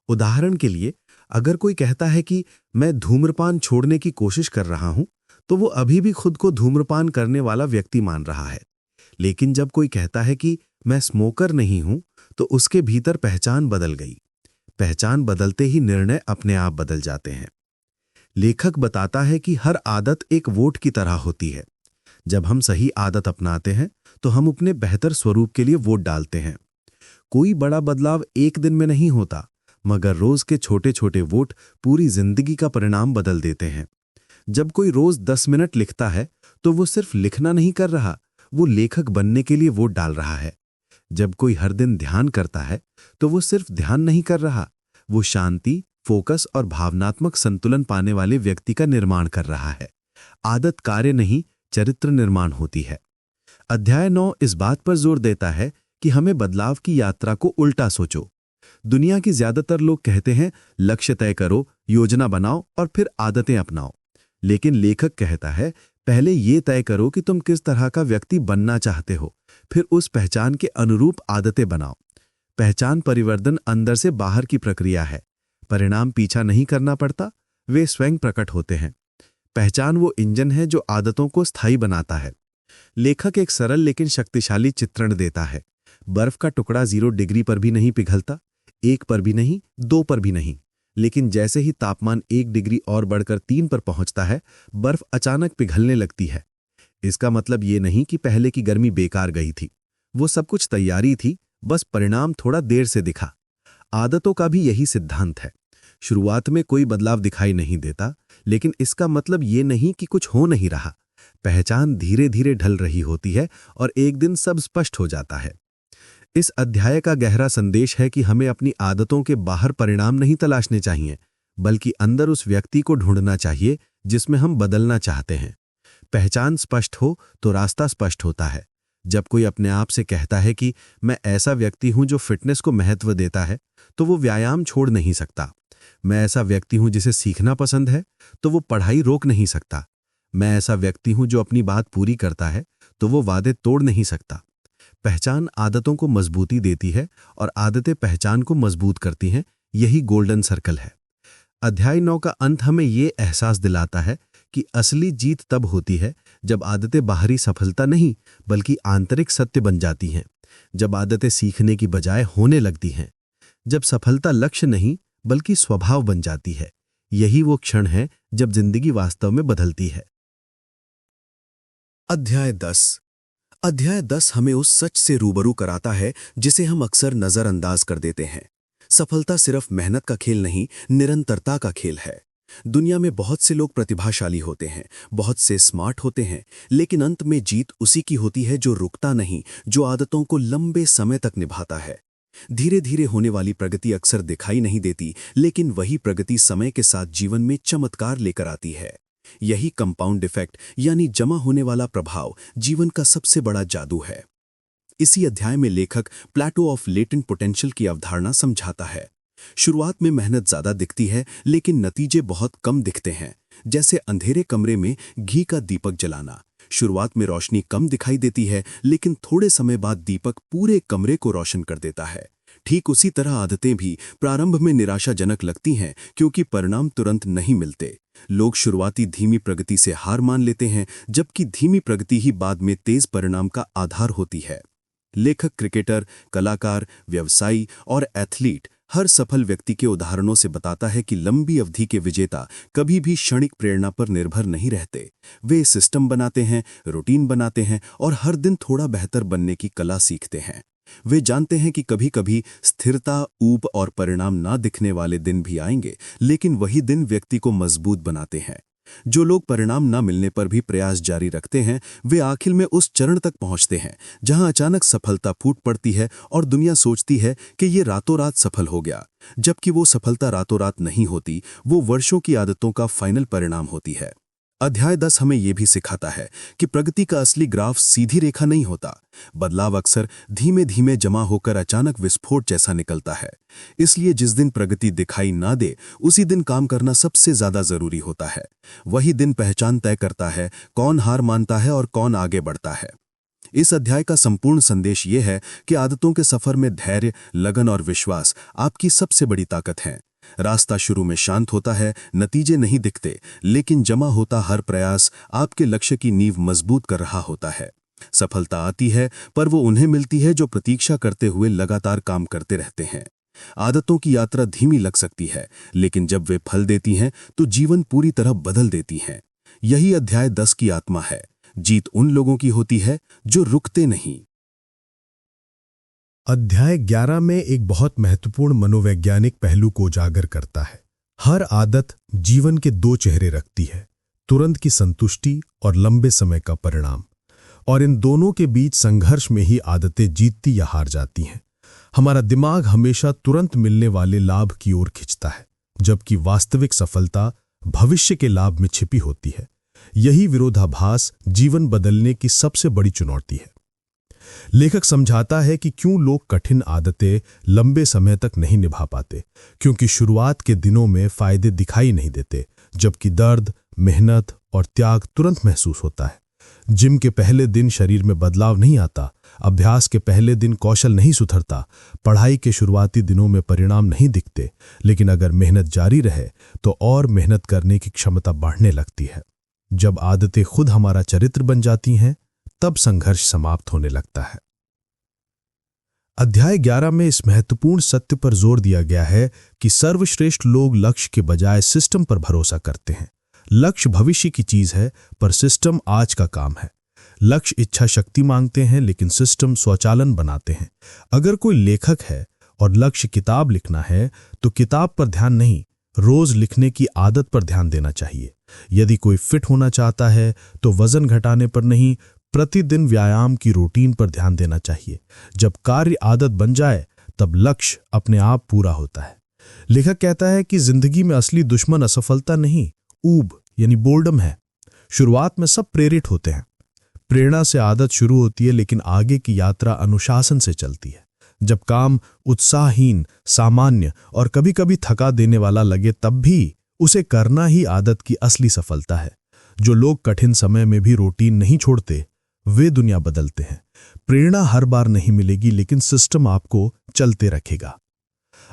उदाहरण के लिए, अगर कोई कहता है कि मैं धूम्रपान छोड़ने की कोशिश कर रहा हूं, तो वो अभी भी खुद को धूम्रपान करने वाला व्यक्ति मान रहा है। लेकिन जब कोई कहता है कि मैं स्मोकर नहीं हूं, तो उसके भीतर पहचान बदल गई। पहचान बदलते ही निर्णय अपने आप बदल जाते हैं। लेखक बताता है कि हर आदत एक वोट की तरह होती है। जब हम सही आदत अपनाते हैं, तो हम अपने बेहतर स्वरूप के लिए वोट डालते हैं। कोई बड़ा बदलाव एक दिन में नहीं होता, मगर रोज के छोटे छोटे वोट पूरी जिंदगी का परिणाम बदल देते हैं। जब कोई रोज 10 मिनट लिखता है, तो वो सिर्फ लिखना नहीं कर रहा, वो लेखक बनने के लिए वोट डाल रहा है। जब कोई हर दिन ध्यान करता है, तो वो सिर्फ ध्यान नहीं कर रहा, वो शांति, फोकस और भावनात्मक संतुलन पाने वाले व्यक्ति का निर्माण कर रहा है। आदत कार्य नहीं, चरित्र निर्माण होती है। अध्याय 9 इस बात पर जोर देता है कि हमें बदलाव की यात्रा को उल्टा सोचो। दुनिया के ज्यादातर लोग कहते हैं, लक्ष्य तय करो, योजना बनाओ और फिर आदतें अपनाओ। लेकिन लेखक कहता है, पहले ये तय करो कि तुम किस तरह का व्यक्ति बनना चाहते हो, फिर उस पहचान के अनुरूप आदतें बनाओ। पहचान परिवर्तन अंदर से बाहर की प्रक्रिया है। परिणाम पीछा नहीं करना पड़ता, वे स्वयं प्रकट होते हैं। पहचान वो इंजन है जो आदतों को स्थायी बनाता है। लेखक एक सरल लेकिन शक्तिशाली चित्रण देता है। बर्फ का टुकड़ा 0 डिग्री पर भी नहीं पिघलता, 1 पर भी नहीं, 2 पर भी नहीं। लेकिन जैसे ही तापमान 1 डिग्री और बढ़कर 3 पर पहुंचता है, बर्फ अचानक पिघलने लगती है। इसका मतलब ये नहीं कि पहले की गर्मी बेकार गई थी। वो सब कुछ तैयारी थी, बस परिणाम थोड़ा देर से दिखा। आदतों का भी यही सिद्धांत है। शुरुआत में कोई बदलाव दिखाई नहीं देता, लेकिन इसका मतलब ये नहीं कि कुछ हो नहीं रहा। पहचान धीरे धीरे ढल रही होती है और एक दिन सब स्पष्ट हो जाता है। इस अध्याय का गहरा संदेश है कि हमें अपनी आदतों के बाहर परिणाम नहीं तलाशने चाहिए, बल्कि अंदर उस व्यक्ति को ढूंढना चाहिए जिसमें हम बदलना चाहते हैं। पहचान स्पष्ट हो तो रास्ता स्पष्ट होता है। जब कोई अपने आप से कहता है कि मैं ऐसा व्यक्ति हूं जो फिटनेस को महत्व देता है, तो वो व्यायाम छोड़ नहीं सकता। मैं ऐसा व्यक्ति हूं जिसे सीखना पसंद है, तो वो पढ़ाई रोक नहीं सकता। मैं ऐसा व्यक्ति हूं जो अपनी बात पूरी करता है, तो वो वादे तोड़ नहीं सकता। पहचान आदतों को मजबूती देती है और आदतें पहचान को मजबूत करती हैं। यही गोल्डन सर्कल है। अध्याय 9 का अंत हमें ये एहसास दिलाता है कि असली जीत तब होती है जब आदतें बाहरी सफलता नहीं, बल्कि आंतरिक सत्य बन जाती हैं। जब आदतें सीखने की बजाय होने लगती हैं। जब सफलता लक्ष्य नहीं, बल्कि स्वभाव बन जाती है। यही वो क्षण है जब जिंदगी वास्तव में बदलती है। अध्याय 10 हमें उस सच से रूबरू कराता है जिसे हम अक्सर नजरअंदाज कर देते हैं। सफलता सिर्फ मेहनत का खेल नहीं, निरंतरता का खेल है। दुनिया में बहुत से लोग प्रतिभाशाली होते हैं, बहुत से स्मार्ट होते हैं, लेकिन अंत में जीत उसी की होती है जो रुकता नहीं, जो आदतों को लंबे समय तक निभाता है। धीरे धीरे होने वाली प्रगति अक्सर दिखाई नहीं देती, लेकिन वही प्रगति समय के साथ जीवन में चमत्कार लेकर आती है। यही कंपाउंड इफेक्ट यानी जमा होने वाला प्रभाव जीवन का सबसे बड़ा जादू है। इसी अध्याय में लेखक प्लेटो ऑफ लेटेंट पोटेंशियल की अवधारणा समझाता है। शुरुआत में मेहनत ज्यादा दिखती है, लेकिन नतीजे बहुत कम दिखते हैं। जैसे अंधेरे कमरे में घी का दीपक जलाना। शुरुआत में रोशनी कम दिखाई देती है, लेकिन थोड़े समय बाद दीपक पूरे कमरे को रोशन कर देता है। ठीक उसी तरह आदतें भी प्रारंभ में निराशाजनक लगती हैं, क्योंकि परिणाम तुरंत नहीं मिलते। लोग शुरुआती धीमी प्रगति से हार मान लेते हैं, जबकि धीमी प्रगति ही बाद में तेज परिणाम का आधार होती है। लेखक क्रिकेटर, कलाकार, व्यवसायी और एथलीट हर सफल व्यक्ति के उदाहरणों से बताता है कि लंबी अवधि के विजेता कभी भी क्षणिक प्रेरणा पर निर्भर नहीं रहते। वे सिस्टम बनाते हैं, रूटीन बनाते हैं और हर दिन थोड़ा बेहतर बनने की कला सीखते हैं। वे जानते हैं कि कभी-कभी स्थिरता, ऊब और परिणाम ना दिखने वाले दिन भी आएंगे, लेकिन वही दिन व्यक्ति को मजबूत बनाते हैं। जो लोग परिणाम ना मिलने पर भी प्रयास जारी रखते हैं, वे आखिर में उस चरण तक पहुंचते हैं जहां अचानक सफलता फूट पड़ती है और दुनिया सोचती है कि ये रातों रात सफल हो गया। जबकि वो सफलता रातों रात नहीं होती, वो वर्षों की आदतों का फाइनल परिणाम होती है। अध्याय 10 हमें यह भी सिखाता है कि प्रगति का असली ग्राफ सीधी रेखा नहीं होता। बदलाव अक्सर धीमे धीमे जमा होकर अचानक विस्फोट जैसा निकलता है। इसलिए जिस दिन प्रगति दिखाई ना दे, उसी दिन काम करना सबसे ज्यादा जरूरी होता है। वही दिन पहचान तय करता है कौन हार मानता है और कौन आगे बढ़ता है। इस अध्याय का संपूर्ण संदेश ये है कि आदतों के सफर में धैर्य, लगन और विश्वास आपकी सबसे बड़ी ताकत हैं। रास्ता शुरू में शांत होता है, नतीजे नहीं दिखते, लेकिन जमा होता हर प्रयास आपके लक्ष्य की नींव मजबूत कर रहा होता है। सफलता आती है, पर वो उन्हें मिलती है जो प्रतीक्षा करते हुए लगातार काम करते रहते हैं। आदतों की यात्रा धीमी लग सकती है, लेकिन जब वे फल देती हैं तो जीवन पूरी तरह बदल देती हैं। यही अध्याय 10 की आत्मा है। जीत उन लोगों की होती है जो रुकते नहीं। अध्याय 11 में एक बहुत महत्वपूर्ण मनोवैज्ञानिक पहलू को उजागर करता है। हर आदत जीवन के दो चेहरे रखती है, तुरंत की संतुष्टि और लंबे समय का परिणाम। और इन दोनों के बीच संघर्ष में ही आदतें जीतती या हार जाती हैं। हमारा दिमाग हमेशा तुरंत मिलने वाले लाभ की ओर खिंचता है, जबकि वास्तविक सफलता भविष्य के लाभ में छिपी होती है। यही विरोधाभास जीवन बदलने की सबसे बड़ी चुनौती है। लेखक समझाता है कि क्यों लोग कठिन आदतें लंबे समय तक नहीं निभा पाते, क्योंकि शुरुआत के दिनों में फायदे दिखाई नहीं देते, जबकि दर्द, मेहनत और त्याग तुरंत महसूस होता है। जिम के पहले दिन शरीर में बदलाव नहीं आता, अभ्यास के पहले दिन कौशल नहीं सुधरता, पढ़ाई के शुरुआती दिनों में परिणाम नहीं दिखते, लेकिन अगर मेहनत जारी रहे तो और मेहनत करने की क्षमता बढ़ने लगती है। जब आदतें खुद हमारा चरित्र बन जाती हैं, तब संघर्ष समाप्त होने लगता है। अध्याय 11 में इस महत्वपूर्ण सत्य पर जोर दिया गया है कि सर्वश्रेष्ठ लोग लक्ष्य के बजाय सिस्टम पर भरोसा करते हैं। लक्ष्य भविष्य की चीज है, पर सिस्टम आज का काम है। लक्ष्य इच्छा शक्ति मांगते हैं, लेकिन सिस्टम स्वचालन बनाते हैं। अगर कोई लेखक है और लक्ष्य किताब लिखना है, तो किताब पर ध्यान नहीं, रोज लिखने की आदत पर ध्यान देना चाहिए। यदि कोई फिट होना चाहता है, तो वजन घटाने पर नहीं, प्रतिदिन व्यायाम की रूटीन पर ध्यान देना चाहिए। जब कार्य आदत बन जाए, तब लक्ष्य अपने आप पूरा होता है। लेखक कहता है कि जिंदगी में असली दुश्मन असफलता नहीं, ऊब यानी बोर्डम है। शुरुआत में सब प्रेरित होते हैं, प्रेरणा से आदत शुरू होती है, लेकिन आगे की यात्रा अनुशासन से चलती है। जब काम उत्साहहीन, सामान्य और कभी-कभी थका देने वाला लगे, तब भी उसे करना ही आदत की असली सफलता है। जो लोग कठिन समय में भी रूटीन नहीं छोड़ते, वे दुनिया बदलते हैं। प्रेरणा हर बार नहीं मिलेगी, लेकिन सिस्टम आपको चलते रखेगा।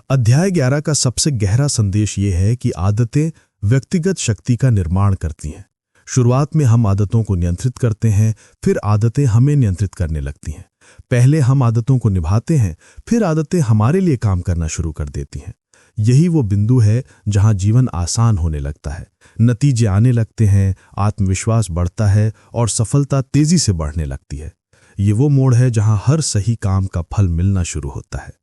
अध्याय 11 का सबसे गहरा संदेश यह है कि आदतें व्यक्तिगत शक्ति का निर्माण करती हैं। शुरुआत में हम आदतों को नियंत्रित करते हैं, फिर आदतें हमें नियंत्रित करने लगती हैं। पहले हम आदतों को निभाते हैं, फिर आदतें हमारे लिए काम करना शुरू कर देती हैं। यही वो बिंदु है जहां जीवन आसान होने लगता है, नतीजे आने लगते हैं, आत्मविश्वास बढ़ता है और सफलता तेजी से बढ़ने लगती है। ये वो मोड़ है जहां हर सही काम का फल मिलना शुरू होता है।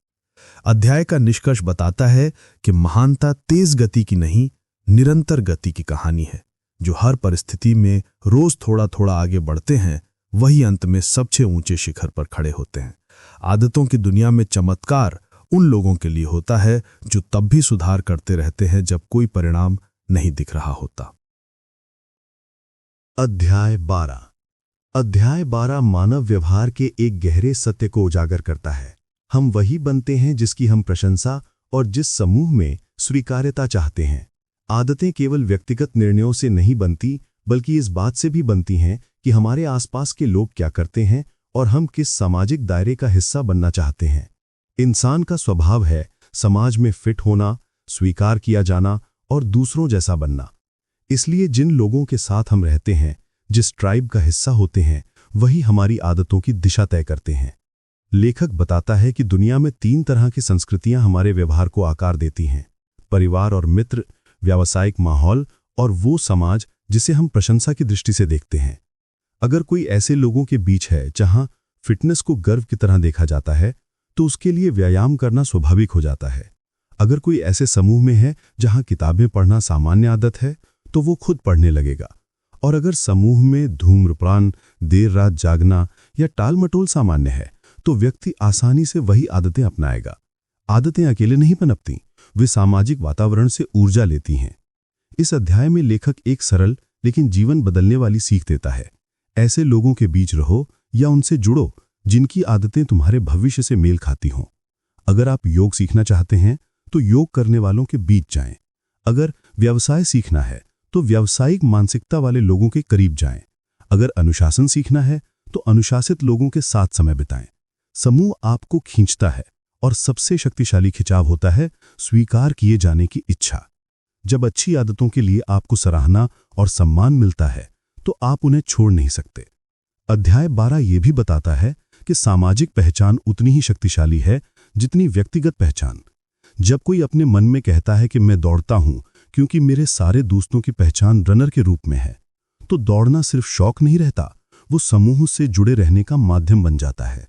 अध्याय का निष्कर्ष बताता है कि महानता तेज गति की नहीं, निरंतर गति की कहानी है। जो हर परिस्थिति में रोज थोड़ा थोड़ा आगे बढ़ते हैं, वही अंत में सबसे ऊंचे शिखर पर खड़े होते हैं। आदतों की दुनिया में चमत्कार उन लोगों के लिए होता है जो तब भी सुधार करते रहते हैं जब कोई परिणाम नहीं दिख रहा होता। अध्याय 12 मानव व्यवहार के एक गहरे सत्य को उजागर करता है। हम वही बनते हैं जिसकी हम प्रशंसा और जिस समूह में स्वीकार्यता चाहते हैं। आदतें केवल व्यक्तिगत निर्णयों से नहीं बनती, बल्कि इस बात से भी बनती हैं कि हमारे आसपास के लोग क्या करते हैं और हम किस सामाजिक दायरे का हिस्सा बनना चाहते हैं। इंसान का स्वभाव है समाज में फिट होना, स्वीकार किया जाना और दूसरों जैसा बनना। इसलिए जिन लोगों के साथ हम रहते हैं, जिस ट्राइब का हिस्सा होते हैं, वही हमारी आदतों की दिशा तय करते हैं। लेखक बताता है कि दुनिया में 3 तरह की संस्कृतियां हमारे व्यवहार को आकार देती हैं: परिवार और मित्र, व्यावसायिक माहौल और वो समाज जिसे हम प्रशंसा की दृष्टि से देखते हैं। अगर कोई ऐसे लोगों के बीच है जहां फिटनेस को गर्व की तरह देखा जाता है, तो उसके लिए व्यायाम करना स्वाभाविक हो जाता है। अगर कोई ऐसे समूह में है जहां किताबें पढ़ना सामान्य आदत है, तो वो खुद पढ़ने लगेगा। और अगर समूह में धूम्रपान, देर रात जागना या टालमटोल सामान्य है, तो व्यक्ति आसानी से वही आदतें अपनाएगा। आदतें अकेले नहीं पनपती, वे सामाजिक वातावरण से ऊर्जा लेती हैं। इस अध्याय में लेखक एक सरल लेकिन जीवन बदलने वाली सीख देता है। ऐसे लोगों के बीच रहो या उनसे जुड़ो जिनकी आदतें तुम्हारे भविष्य से मेल खाती हों। अगर आप योग सीखना चाहते हैं तो योग करने वालों के बीच जाएं। अगर व्यवसाय सीखना है तो व्यावसायिक मानसिकता वाले लोगों के करीब जाएं। अगर अनुशासन सीखना है तो अनुशासित लोगों के साथ समय बिताएं। समूह आपको खींचता है और सबसे शक्तिशाली खिंचाव होता है स्वीकार किए जाने की इच्छा। जब अच्छी आदतों के लिए आपको सराहना और सम्मान मिलता है तो आप उन्हें छोड़ नहीं सकते। अध्याय 12 ये भी बताता है कि सामाजिक पहचान उतनी ही शक्तिशाली है जितनी व्यक्तिगत पहचान। जब कोई अपने मन में कहता है कि मैं दौड़ता हूं क्योंकि मेरे सारे दोस्तों की पहचान रनर के रूप में है, तो दौड़ना सिर्फ शौक नहीं रहता, वो समूह से जुड़े रहने का माध्यम बन जाता है।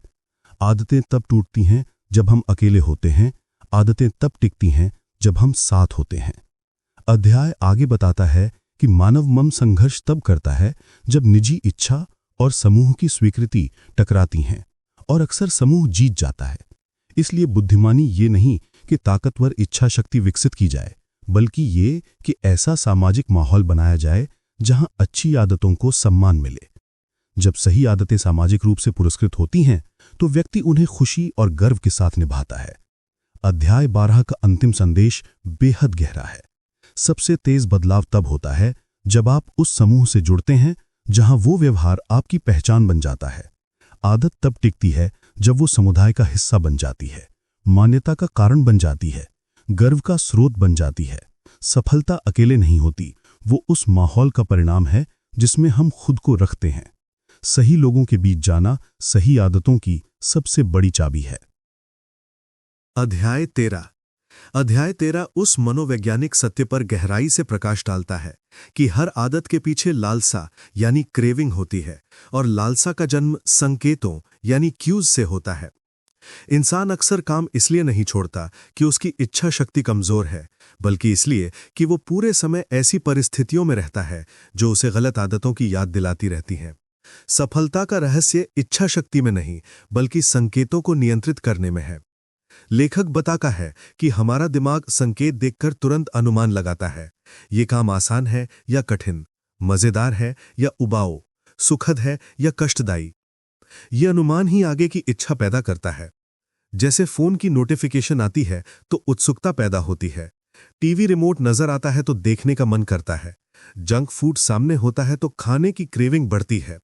आदतें तब टूटती हैं जब हम अकेले होते हैं, आदतें तब टिकती हैं जब हम साथ होते हैं। अध्याय आगे बताता है कि मानव मन संघर्ष तब करता है जब निजी इच्छा और समूह की स्वीकृति टकराती हैं, और अक्सर समूह जीत जाता है। इसलिए बुद्धिमानी ये नहीं कि ताकतवर इच्छा शक्ति विकसित की जाए, बल्कि ये कि ऐसा सामाजिक माहौल बनाया जाए जहां अच्छी आदतों को सम्मान मिले। जब सही आदतें सामाजिक रूप से पुरस्कृत होती हैं तो व्यक्ति उन्हें खुशी और गर्व के साथ निभाता है। अध्याय 12 का अंतिम संदेश बेहद गहरा है। सबसे तेज बदलाव तब होता है जब आप उस समूह से जुड़ते हैं जहां वो व्यवहार आपकी पहचान बन जाता है। आदत तब टिकती है जब वो समुदाय का हिस्सा बन जाती है, मान्यता का कारण बन जाती है, गर्व का स्रोत बन जाती है। सफलता अकेले नहीं होती, वो उस माहौल का परिणाम है जिसमें हम खुद को रखते हैं। सही लोगों के बीच जाना सही आदतों की सबसे बड़ी चाबी है। अध्याय 13 उस मनोवैज्ञानिक सत्य पर गहराई से प्रकाश डालता है कि हर आदत के पीछे लालसा यानी क्रेविंग होती है, और लालसा का जन्म संकेतों यानी क्यूज से होता है। इंसान अक्सर काम इसलिए नहीं छोड़ता कि उसकी इच्छा शक्ति कमजोर है, बल्कि इसलिए कि वो पूरे समय ऐसी परिस्थितियों में रहता है जो उसे गलत आदतों की याद दिलाती रहती हैं। सफलता का रहस्य इच्छा शक्ति में नहीं, बल्कि संकेतों को नियंत्रित करने में है। लेखक बताता है कि हमारा दिमाग संकेत देखकर तुरंत अनुमान लगाता है, ये काम आसान है या कठिन, मजेदार है या उबाऊ, सुखद है या कष्टदायी। ये अनुमान ही आगे की इच्छा पैदा करता है। जैसे फोन की नोटिफिकेशन आती है तो उत्सुकता पैदा होती है, टीवी रिमोट नजर आता है तो देखने का मन करता है, जंक फूड सामने होता है तो खाने की क्रेविंग बढ़ती है।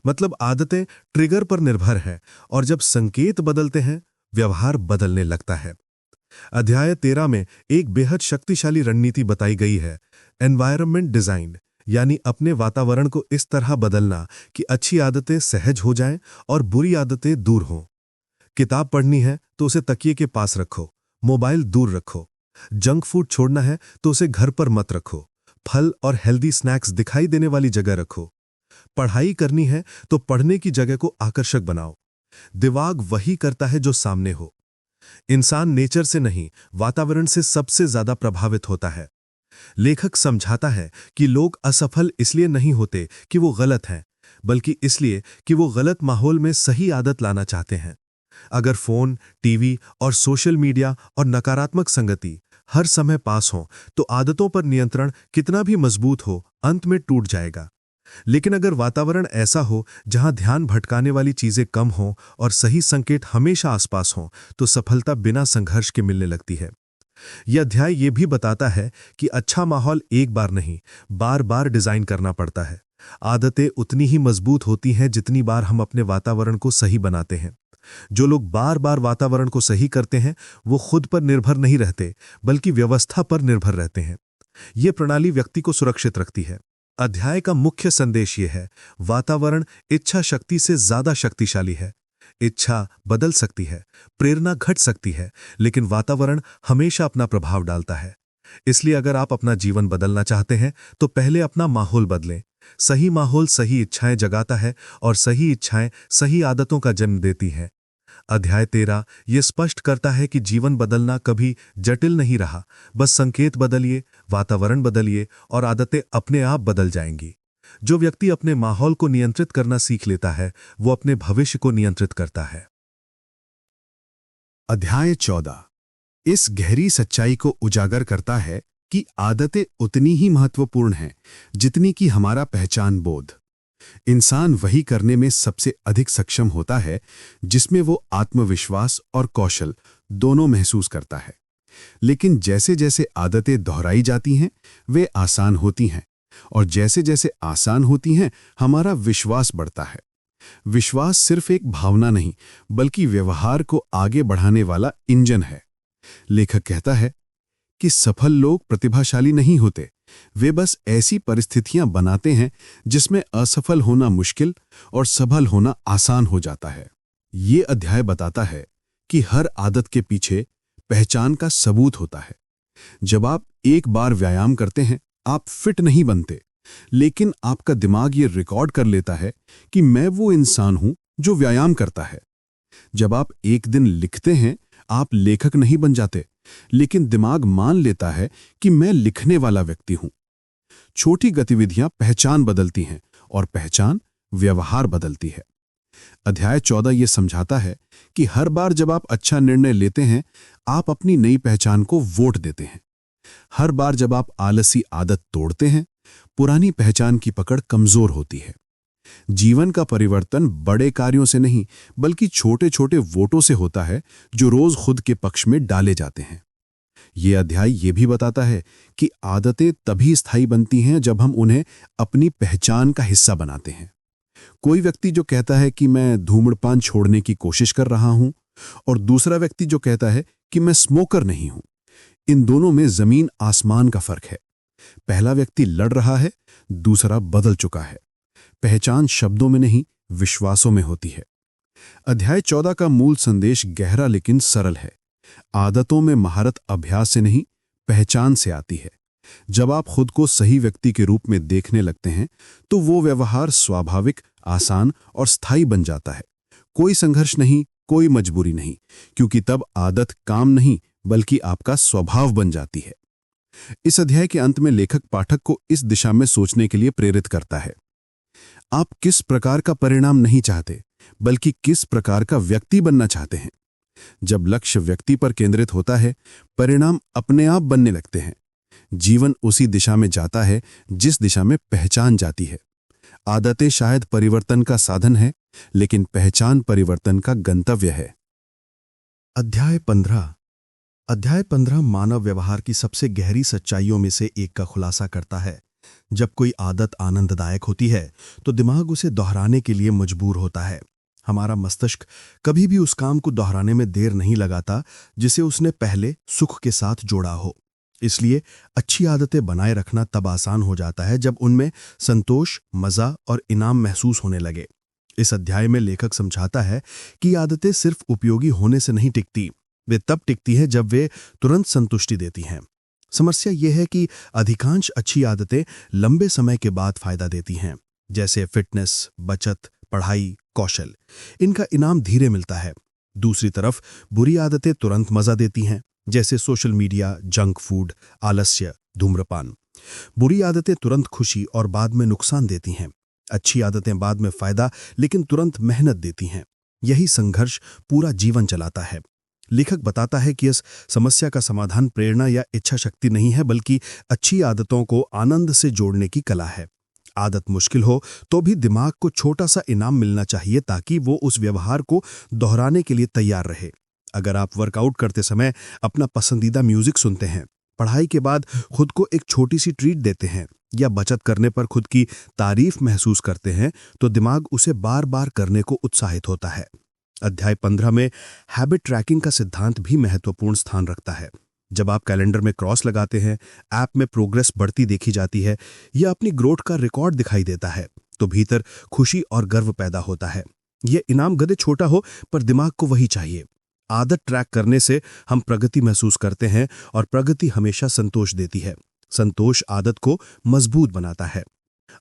मतलब आदतें ट्रिगर पर निर्भर है, और जब संकेत बदलते हैं व्यवहार बदलने लगता है। अध्याय 13 में एक बेहद शक्तिशाली रणनीति बताई गई है, एनवायरनमेंट डिजाइन, यानी अपने वातावरण को इस तरह बदलना कि अच्छी आदतें सहज हो जाएं और बुरी आदतें दूर हों। किताब पढ़नी है तो उसे तकिए के पास रखो, मोबाइल दूर रखो। जंक फूड छोड़ना है तो उसे घर पर मत रखो, फल और हेल्दी स्नैक्स दिखाई देने वाली जगह रखो। पढ़ाई करनी है तो पढ़ने की जगह को आकर्षक बनाओ। दिमाग वही करता है जो सामने हो। इंसान नेचर से नहीं, वातावरण से सबसे ज्यादा प्रभावित होता है। लेखक समझाता है कि लोग असफल इसलिए नहीं होते कि वो गलत हैं, बल्कि इसलिए कि वो गलत माहौल में सही आदत लाना चाहते हैं। अगर फोन, टीवी और सोशल मीडिया और नकारात्मक संगति हर समय पास हो तो आदतों पर नियंत्रण कितना भी मजबूत हो, अंत में टूट जाएगा। लेकिन अगर वातावरण ऐसा हो जहां ध्यान भटकाने वाली चीजें कम हो और सही संकेत हमेशा आसपास हो, तो सफलता बिना संघर्ष के मिलने लगती है। यह अध्याय ये भी बताता है कि अच्छा माहौल एक बार नहीं, बार बार डिजाइन करना पड़ता है। आदतें उतनी ही मजबूत होती हैं जितनी बार हम अपने वातावरण को सही बनाते हैं। जो लोग बार बार वातावरण को सही करते हैं वो खुद पर निर्भर नहीं रहते, बल्कि व्यवस्था पर निर्भर रहते हैं। ये प्रणाली व्यक्ति को सुरक्षित रखती है। अध्याय का मुख्य संदेश ये है, वातावरण इच्छा शक्ति से ज्यादा शक्तिशाली है। इच्छा बदल सकती है, प्रेरणा घट सकती है, लेकिन वातावरण हमेशा अपना प्रभाव डालता है। इसलिए अगर आप अपना जीवन बदलना चाहते हैं तो पहले अपना माहौल बदलें। सही माहौल सही इच्छाएं जगाता है और सही इच्छाएं सही आदतों का जन्म देती हैं। अध्याय 13 ये स्पष्ट करता है कि जीवन बदलना कभी जटिल नहीं रहा, बस संकेत बदलिए, वातावरण बदलिए और आदतें अपने आप बदल जाएंगी। जो व्यक्ति अपने माहौल को नियंत्रित करना सीख लेता है वो अपने भविष्य को नियंत्रित करता है। अध्याय 14 इस गहरी सच्चाई को उजागर करता है कि आदतें उतनी ही महत्वपूर्ण हैं जितनी कि हमारा पहचान बोध। इंसान वही करने में सबसे अधिक सक्षम होता है जिसमें वो आत्मविश्वास और कौशल दोनों महसूस करता है। लेकिन जैसे जैसे आदतें दोहराई जाती हैं, वे आसान होती हैं, और जैसे जैसे आसान होती हैं, हमारा विश्वास बढ़ता है। विश्वास सिर्फ एक भावना नहीं, बल्कि व्यवहार को आगे बढ़ाने वाला इंजन है। लेखक कहता है कि सफल लोग प्रतिभाशाली नहीं होते, वे बस ऐसी परिस्थितियां बनाते हैं जिसमें असफल होना मुश्किल और सफल होना आसान हो जाता है। ये अध्याय बताता है कि हर आदत के पीछे पहचान का सबूत होता है। जब आप एक बार व्यायाम करते हैं, आप फिट नहीं बनते, लेकिन आपका दिमाग ये रिकॉर्ड कर लेता है कि मैं वो इंसान हूं जो व्यायाम करता है। जब आप एक दिन लिखते हैं, आप लेखक नहीं बन जाते, लेकिन दिमाग मान लेता है कि मैं लिखने वाला व्यक्ति हूं। छोटी गतिविधियां पहचान बदलती हैं और पहचान व्यवहार बदलती है। अध्याय 14 ये समझाता है कि हर बार जब आप अच्छा निर्णय लेते हैं, आप अपनी नई पहचान को वोट देते हैं। हर बार जब आप आलसी आदत तोड़ते हैं, पुरानी पहचान की पकड़ कमजोर होती है। जीवन का परिवर्तन बड़े कार्यों से नहीं, बल्कि छोटे छोटे वोटों से होता है जो रोज खुद के पक्ष में डाले जाते हैं। ये अध्याय ये भी बताता है कि आदतें तभी स्थायी बनती हैं जब हम उन्हें अपनी पहचान का हिस्सा बनाते हैं। कोई व्यक्ति जो कहता है कि मैं धूम्रपान छोड़ने की कोशिश कर रहा हूं, और दूसरा व्यक्ति जो कहता है कि मैं स्मोकर नहीं हूं, इन दोनों में जमीन आसमान का फर्क है। पहला व्यक्ति लड़ रहा है, दूसरा बदल चुका है। पहचान शब्दों में नहीं, विश्वासों में होती है। अध्याय 14 का मूल संदेश गहरा लेकिन सरल है। आदतों में महारत अभ्यास से नहीं, पहचान से आती है। जब आप खुद को सही व्यक्ति के रूप में देखने लगते हैं, तो वो व्यवहार स्वाभाविक, आसान और स्थायी बन जाता है। कोई संघर्ष नहीं, कोई मजबूरी नहीं, क्योंकि तब आदत काम नहीं, बल्कि आपका स्वभाव बन जाती है। इस अध्याय के अंत में लेखक पाठक को इस दिशा में सोचने के लिए प्रेरित करता है। आप किस प्रकार का परिणाम नहीं चाहते, बल्कि किस प्रकार का व्यक्ति बनना चाहते हैं। जब लक्ष्य व्यक्ति पर केंद्रित होता है, परिणाम अपने आप बनने लगते हैं। जीवन उसी दिशा में जाता है जिस दिशा में पहचान जाती है। आदतें शायद परिवर्तन का साधन है, लेकिन पहचान परिवर्तन का गंतव्य है। अध्याय 15 मानव व्यवहार की सबसे गहरी सच्चाइयों में से एक का खुलासा करता है। जब कोई आदत आनंददायक होती है, तो दिमाग उसे दोहराने के लिए मजबूर होता है। हमारा मस्तिष्क कभी भी उस काम को दोहराने में देर नहीं लगाता जिसे उसने पहले सुख के साथ जोड़ा हो। इसलिए अच्छी आदतें बनाए रखना तब आसान हो जाता है जब उनमें संतोष, मजा और इनाम महसूस होने लगे। इस अध्याय में लेखक समझाता है कि आदतें सिर्फ उपयोगी होने से नहीं टिकती, वे तब टिकती हैं जब वे तुरंत संतुष्टि देती हैं। समस्या यह है कि अधिकांश अच्छी आदतें लंबे समय के बाद फायदा देती हैं, जैसे फिटनेस, बचत, पढ़ाई, कौशल। इनका इनाम धीरे मिलता है। दूसरी तरफ बुरी आदतें तुरंत मजा देती हैं, जैसे सोशल मीडिया, जंक फूड, आलस्य, धूम्रपान। बुरी आदतें तुरंत खुशी और बाद में नुकसान देती हैं। अच्छी आदतें बाद में फायदा लेकिन तुरंत मेहनत देती हैं। यही संघर्ष पूरा जीवन चलाता है। लेखक बताता है कि इस समस्या का समाधान प्रेरणा या इच्छा शक्ति नहीं है, बल्कि अच्छी आदतों को आनंद से जोड़ने की कला है। आदत मुश्किल हो तो भी दिमाग को छोटा सा इनाम मिलना चाहिए ताकि वो उस व्यवहार को दोहराने के लिए तैयार रहे। अगर आप वर्कआउट करते समय अपना पसंदीदा म्यूजिक सुनते हैं, पढ़ाई के बाद खुद को एक छोटी सी ट्रीट देते हैं या बचत करने पर खुद की तारीफ महसूस करते हैं, तो दिमाग उसे बार बार करने को उत्साहित होता है। अध्याय 15 में हैबिट ट्रैकिंग का सिद्धांत भी महत्वपूर्ण स्थान रखता है। जब आप कैलेंडर में क्रॉस लगाते हैं, ऐप में प्रोग्रेस बढ़ती देखी जाती है या अपनी ग्रोथ का रिकॉर्ड दिखाई देता है, तो भीतर खुशी और गर्व पैदा होता है। यह इनाम गधे छोटा हो, पर दिमाग को वही चाहिए। आदत ट्रैक करने से हम प्रगति महसूस करते हैं और प्रगति हमेशा संतोष देती है। संतोष आदत को मजबूत बनाता है।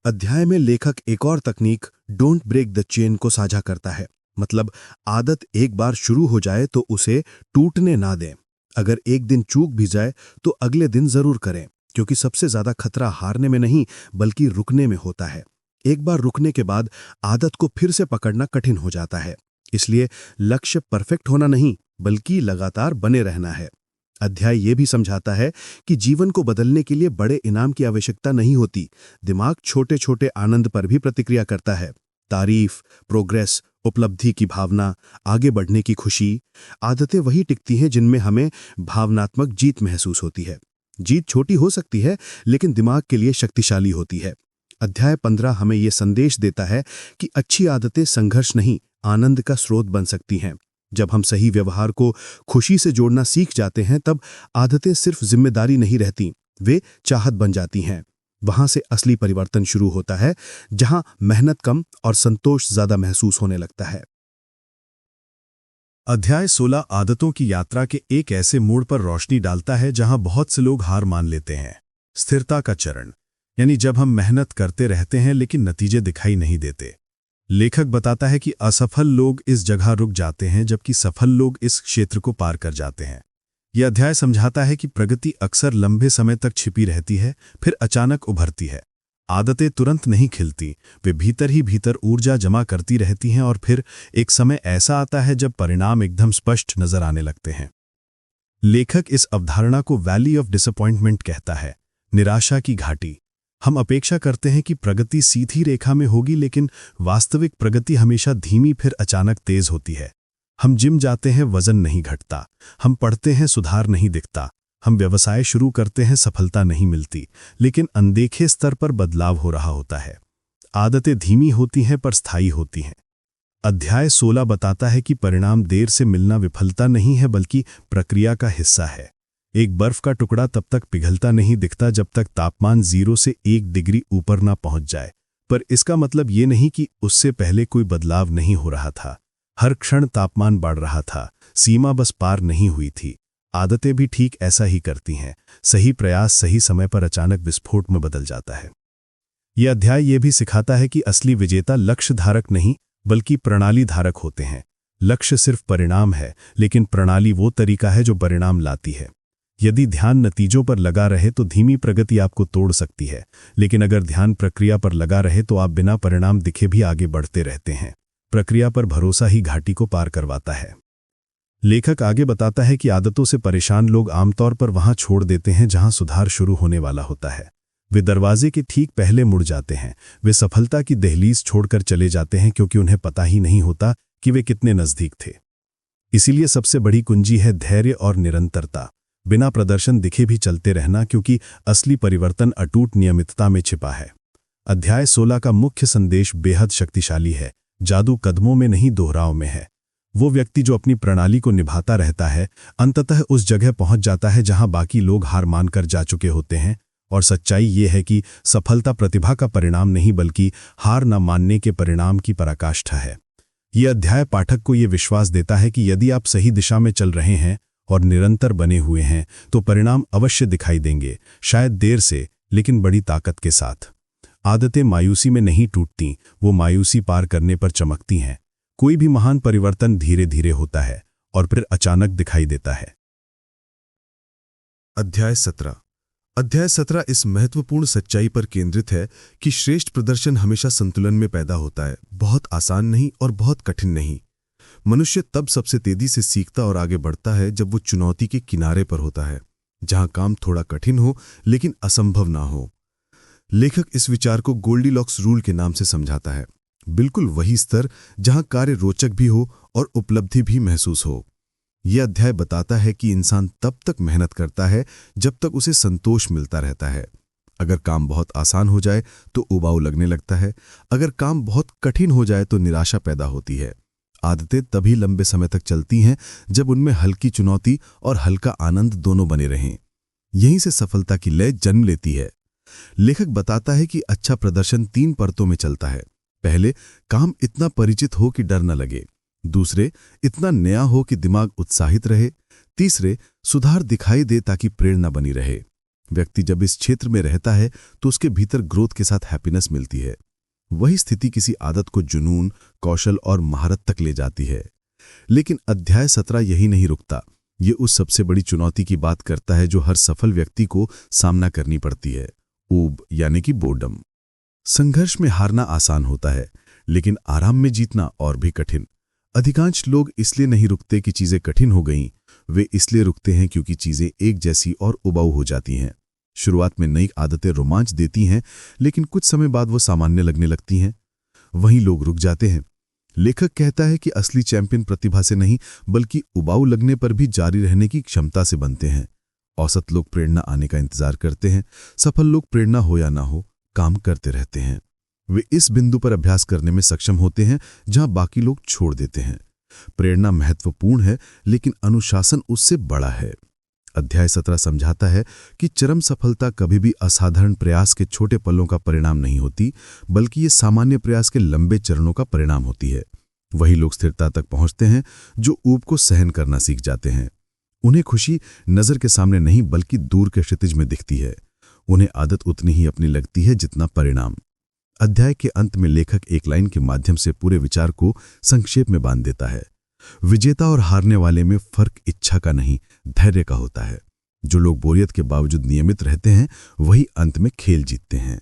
अध्याय में लेखक एक और तकनीक, डोंट ब्रेक द चेन, को साझा करता है। मतलब आदत एक बार शुरू हो जाए तो उसे टूटने ना दें। अगर एक दिन चूक भी जाए तो अगले दिन जरूर करें, क्योंकि सबसे ज्यादा खतरा हारने में नहीं बल्कि रुकने में होता है। एक बार रुकने के बाद आदत को फिर से पकड़ना कठिन हो जाता है। इसलिए लक्ष्य परफेक्ट होना नहीं बल्कि लगातार बने रहना है। अध्याय ये भी समझाता है कि जीवन को बदलने के लिए बड़े इनाम की आवश्यकता नहीं होती। दिमाग छोटे छोटे आनंद पर भी प्रतिक्रिया करता है। तारीफ, प्रोग्रेस, उपलब्धि की भावना, आगे बढ़ने की खुशी। आदतें वही टिकती हैं जिनमें हमें भावनात्मक जीत महसूस होती है। जीत छोटी हो सकती है, लेकिन दिमाग के लिए शक्तिशाली होती है। अध्याय 15 हमें यह संदेश देता है कि अच्छी आदतें संघर्ष नहीं, आनंद का स्रोत बन सकती हैं। जब हम सही व्यवहार को खुशी से जोड़ना सीख जाते हैं, तब आदतें सिर्फ जिम्मेदारी नहीं रहती, वे चाहत बन जाती हैं। वहां से असली परिवर्तन शुरू होता है, जहां मेहनत कम और संतोष ज्यादा महसूस होने लगता है। अध्याय 16 आदतों की यात्रा के एक ऐसे मोड़ पर रोशनी डालता है जहां बहुत से लोग हार मान लेते हैं। स्थिरता का चरण, यानी जब हम मेहनत करते रहते हैं लेकिन नतीजे दिखाई नहीं देते। लेखक बताता है कि असफल लोग इस जगह रुक जाते हैं, जबकि सफल लोग इस क्षेत्र को पार कर जाते हैं। यह अध्याय समझाता है कि प्रगति अक्सर लंबे समय तक छिपी रहती है, फिर अचानक उभरती है। आदतें तुरंत नहीं खिलती, वे भीतर ही भीतर ऊर्जा जमा करती रहती हैं और फिर एक समय ऐसा आता है जब परिणाम एकदम स्पष्ट नजर आने लगते हैं। लेखक इस अवधारणा को वैली ऑफ डिसअपॉइंटमेंट कहता है, निराशा की घाटी। हम अपेक्षा करते हैं कि प्रगति सीधी रेखा में होगी, लेकिन वास्तविक प्रगति हमेशा धीमी फिर अचानक तेज होती है। हम जिम जाते हैं, वजन नहीं घटता। हम पढ़ते हैं, सुधार नहीं दिखता। हम व्यवसाय शुरू करते हैं, सफलता नहीं मिलती, लेकिन अनदेखे स्तर पर बदलाव हो रहा होता है। आदतें धीमी होती हैं पर स्थायी होती हैं। अध्याय 16 बताता है कि परिणाम देर से मिलना विफलता नहीं है, बल्कि प्रक्रिया का हिस्सा है। एक बर्फ का टुकड़ा तब तक पिघलता नहीं दिखता जब तक तापमान 0 से 1 डिग्री ऊपर ना पहुंच जाए, पर इसका मतलब ये नहीं कि उससे पहले कोई बदलाव नहीं हो रहा था। हर क्षण तापमान बढ़ रहा था, सीमा बस पार नहीं हुई थी। आदतें भी ठीक ऐसा ही करती हैं। सही प्रयास सही समय पर अचानक विस्फोट में बदल जाता है। यह अध्याय यह भी सिखाता है कि असली विजेता लक्ष्य धारक नहीं, बल्कि प्रणाली धारक होते हैं। लक्ष्य सिर्फ परिणाम है, लेकिन प्रणाली वो तरीका है जो परिणाम लाती है। यदि ध्यान नतीजों पर लगा रहे तो धीमी प्रगति आपको तोड़ सकती है, लेकिन अगर ध्यान प्रक्रिया पर लगा रहे तो आप बिना परिणाम दिखे भी आगे बढ़ते रहते हैं। प्रक्रिया पर भरोसा ही घाटी को पार करवाता है। लेखक आगे बताता है कि आदतों से परेशान लोग आमतौर पर वहां छोड़ देते हैं जहां सुधार शुरू होने वाला होता है। वे दरवाजे के ठीक पहले मुड़ जाते हैं। वे सफलता की दहलीज छोड़कर चले जाते हैं क्योंकि उन्हें पता ही नहीं होता कि वे कितने नजदीक थे। इसीलिए सबसे बड़ी कुंजी है धैर्य और निरंतरता। बिना प्रदर्शन दिखे भी चलते रहना, क्योंकि असली परिवर्तन अटूट नियमितता में छिपा है। अध्याय 16 का मुख्य संदेश बेहद शक्तिशाली है। जादू कदमों में नहीं, दोहराव में है। वो व्यक्ति जो अपनी प्रणाली को निभाता रहता है, अंततः उस जगह पहुंच जाता है जहां बाकी लोग हार मानकर जा चुके होते हैं। और सच्चाई ये है कि सफलता प्रतिभा का परिणाम नहीं, बल्कि हार न मानने के परिणाम की पराकाष्ठा है। यह अध्याय पाठक को यह विश्वास देता है कि यदि आप सही दिशा में चल रहे हैं और निरंतर बने हुए हैं, तो परिणाम अवश्य दिखाई देंगे, शायद देर से, लेकिन बड़ी ताकत के साथ। आदतें मायूसी में नहीं टूटती, वो मायूसी पार करने पर चमकती हैं। कोई भी महान परिवर्तन धीरे धीरे होता है और फिर अचानक दिखाई देता है। अध्याय 17 इस महत्वपूर्ण सच्चाई पर केंद्रित है कि श्रेष्ठ प्रदर्शन हमेशा संतुलन में पैदा होता है, बहुत आसान नहीं और बहुत कठिन नहीं। मनुष्य तब सबसे तेजी से सीखता और आगे बढ़ता है जब वो चुनौती के किनारे पर होता है, जहां काम थोड़ा कठिन हो लेकिन असंभव ना हो। लेखक इस विचार को गोल्डीलॉक्स रूल के नाम से समझाता है, बिल्कुल वही स्तर जहां कार्य रोचक भी हो और उपलब्धि भी महसूस हो। यह अध्याय बताता है कि इंसान तब तक मेहनत करता है जब तक उसे संतोष मिलता रहता है। अगर काम बहुत आसान हो जाए तो उबाऊ लगने लगता है, अगर काम बहुत कठिन हो जाए तो निराशा पैदा होती है। आदतें तभी लंबे समय तक चलती हैं जब उनमें हल्की चुनौती और हल्का आनंद दोनों बने रहें। यहीं से सफलता की लय जन्म लेती है। लेखक बताता है कि अच्छा प्रदर्शन 3 परतों में चलता है। पहले, काम इतना परिचित हो कि डर न लगे। दूसरे, इतना नया हो कि दिमाग उत्साहित रहे। तीसरे, सुधार दिखाई दे ताकि प्रेरणा बनी रहे। व्यक्ति जब इस क्षेत्र में रहता है तो उसके भीतर ग्रोथ के साथ हैप्पीनेस मिलती है। वही स्थिति किसी आदत को जुनून, कौशल और महारत तक ले जाती है। लेकिन अध्याय 17 यही नहीं रुकता। ये उस सबसे बड़ी चुनौती की बात करता है जो हर सफल व्यक्ति को सामना करनी पड़ती है, ऊब यानी कि बोर्डम। संघर्ष में हारना आसान होता है, लेकिन आराम में जीतना और भी कठिन। अधिकांश लोग इसलिए नहीं रुकते कि चीजें कठिन हो गईं, वे इसलिए रुकते हैं क्योंकि चीजें एक जैसी और उबाऊ हो जाती हैं। शुरुआत में नई आदतें रोमांच देती हैं, लेकिन कुछ समय बाद वो सामान्य लगने लगती हैं। वहीं लोग रुक जाते हैं। लेखक कहता है कि असली चैंपियन प्रतिभा से नहीं, बल्कि उबाऊ लगने पर भी जारी रहने की क्षमता से बनते हैं। औसत लोग प्रेरणा आने का इंतजार करते हैं, सफल लोग प्रेरणा हो या ना हो काम करते रहते हैं। वे इस बिंदु पर अभ्यास करने में सक्षम होते हैं जहां बाकी लोग छोड़ देते हैं। प्रेरणा महत्वपूर्ण है, लेकिन अनुशासन उससे बड़ा है। अध्याय 17 समझाता है कि चरम सफलता कभी भी असाधारण प्रयास के छोटे पलों का परिणाम नहीं होती, बल्कि ये सामान्य प्रयास के लंबे चरणों का परिणाम होती है। वही लोग स्थिरता तक पहुंचते हैं जो ऊब को सहन करना सीख जाते हैं। उन्हें खुशी नजर के सामने नहीं, बल्कि दूर के क्षितिज में दिखती है। उन्हें आदत उतनी ही अपनी लगती है जितना परिणाम। अध्याय के अंत में लेखक एक लाइन के माध्यम से पूरे विचार को संक्षेप में बांध देता है। विजेता और हारने वाले में फर्क इच्छा का नहीं, धैर्य का होता है। जो लोग बोरियत के बावजूद नियमित रहते हैं, वही अंत में खेल जीतते हैं।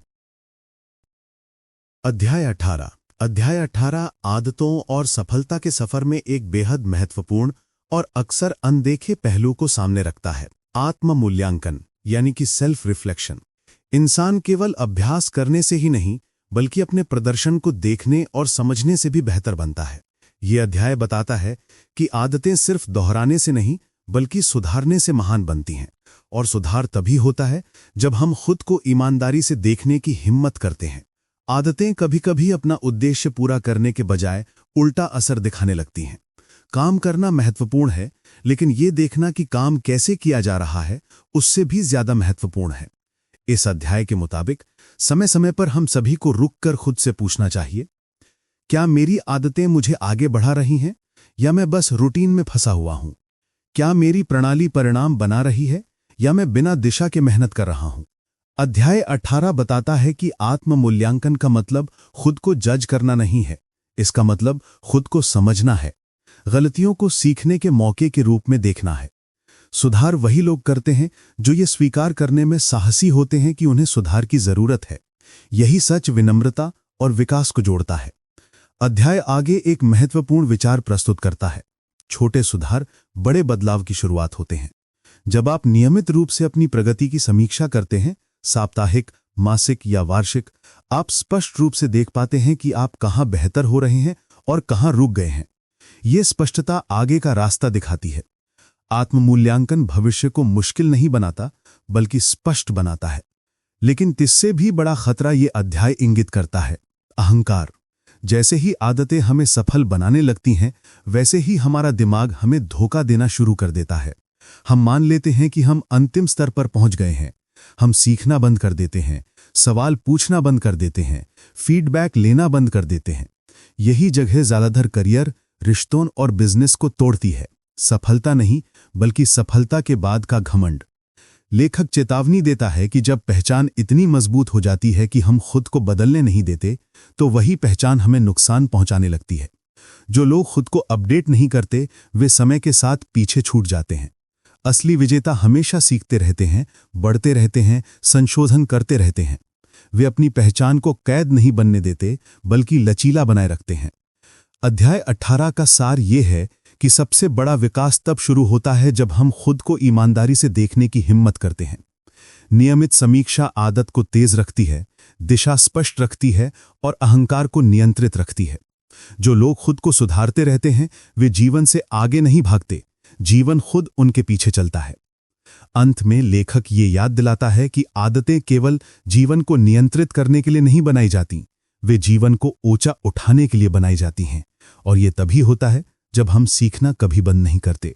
अध्याय 18 आदतों और सफलता के सफर में एक बेहद महत्वपूर्ण और अक्सर अनदेखे पहलू को सामने रखता है। आत्म मूल्यांकन यानी कि सेल्फ रिफ्लेक्शन। इंसान केवल अभ्यास करने से ही नहीं, बल्कि अपने प्रदर्शन को देखने और समझने से भी बेहतर बनता है। ये अध्याय बताता है कि आदतें सिर्फ दोहराने से नहीं, बल्कि सुधारने से महान बनती हैं। और सुधार तभी होता है जब हम खुद को ईमानदारी से देखने की हिम्मत करते हैं। आदतें कभी-कभी अपना उद्देश्य पूरा करने के बजाय उल्टा असर दिखाने लगती हैं। काम करना महत्वपूर्ण है, लेकिन ये देखना कि काम कैसे किया जा रहा है, उससे भी ज्यादा महत्वपूर्ण है। इस अध्याय के मुताबिक समय समय पर हम सभी को रुककर खुद से पूछना चाहिए, क्या मेरी आदतें मुझे आगे बढ़ा रही हैं, या मैं बस रूटीन में फंसा हुआ हूं? क्या मेरी प्रणाली परिणाम बना रही है, या मैं बिना दिशा के मेहनत कर रहा हूं? अध्याय 18 बताता है कि आत्म मूल्यांकन का मतलब खुद को जज करना नहीं है। इसका मतलब खुद को समझना है, गलतियों को सीखने के मौके के रूप में देखना है। सुधार वही लोग करते हैं जो ये स्वीकार करने में साहसी होते हैं कि उन्हें सुधार की जरूरत है। यही सच विनम्रता और विकास को जोड़ता है। अध्याय आगे एक महत्वपूर्ण विचार प्रस्तुत करता है। छोटे सुधार बड़े बदलाव की शुरुआत होते हैं। जब आप नियमित रूप से अपनी प्रगति की समीक्षा करते हैं, साप्ताहिक, मासिक या वार्षिक, आप स्पष्ट रूप से देख पाते हैं कि आप कहां बेहतर हो रहे हैं और कहां रुक गए हैं। ये स्पष्टता आगे का रास्ता दिखाती है। आत्ममूल्यांकन भविष्य को मुश्किल नहीं बनाता, बल्कि स्पष्ट बनाता है। लेकिन इससे भी बड़ा खतरा ये अध्याय इंगित करता है, अहंकार। जैसे ही आदतें हमें सफल बनाने लगती हैं, वैसे ही हमारा दिमाग हमें धोखा देना शुरू कर देता है। हम मान लेते हैं कि हम अंतिम स्तर पर पहुंच गए हैं। हम सीखना बंद कर देते हैं, सवाल पूछना बंद कर देते हैं, फीडबैक लेना बंद कर देते हैं। यही जगह ज्यादातर करियर, रिश्तों और बिजनेस को तोड़ती है। सफलता नहीं, बल्कि सफलता के बाद का घमंड। लेखक चेतावनी देता है कि जब पहचान इतनी मजबूत हो जाती है कि हम खुद को बदलने नहीं देते, तो वही पहचान हमें नुकसान पहुंचाने लगती है। जो लोग खुद को अपडेट नहीं करते, वे समय के साथ पीछे छूट जाते हैं। असली विजेता हमेशा सीखते रहते हैं, बढ़ते रहते हैं, संशोधन करते रहते हैं। वे अपनी पहचान को कैद नहीं बनने देते, बल्कि लचीला बनाए रखते हैं। अध्याय 18 का सार ये है कि सबसे बड़ा विकास तब शुरू होता है जब हम खुद को ईमानदारी से देखने की हिम्मत करते हैं। नियमित समीक्षा आदत को तेज रखती है, दिशा स्पष्ट रखती है और अहंकार को नियंत्रित रखती है। जो लोग खुद को सुधारते रहते हैं, वे जीवन से आगे नहीं भागते, जीवन खुद उनके पीछे चलता है। अंत में लेखक ये याद दिलाता है कि आदतें केवल जीवन को नियंत्रित करने के लिए नहीं बनाई जाती, वे जीवन को ऊंचा उठाने के लिए बनाई जाती हैं। और ये तभी होता है जब हम सीखना कभी बंद नहीं करते।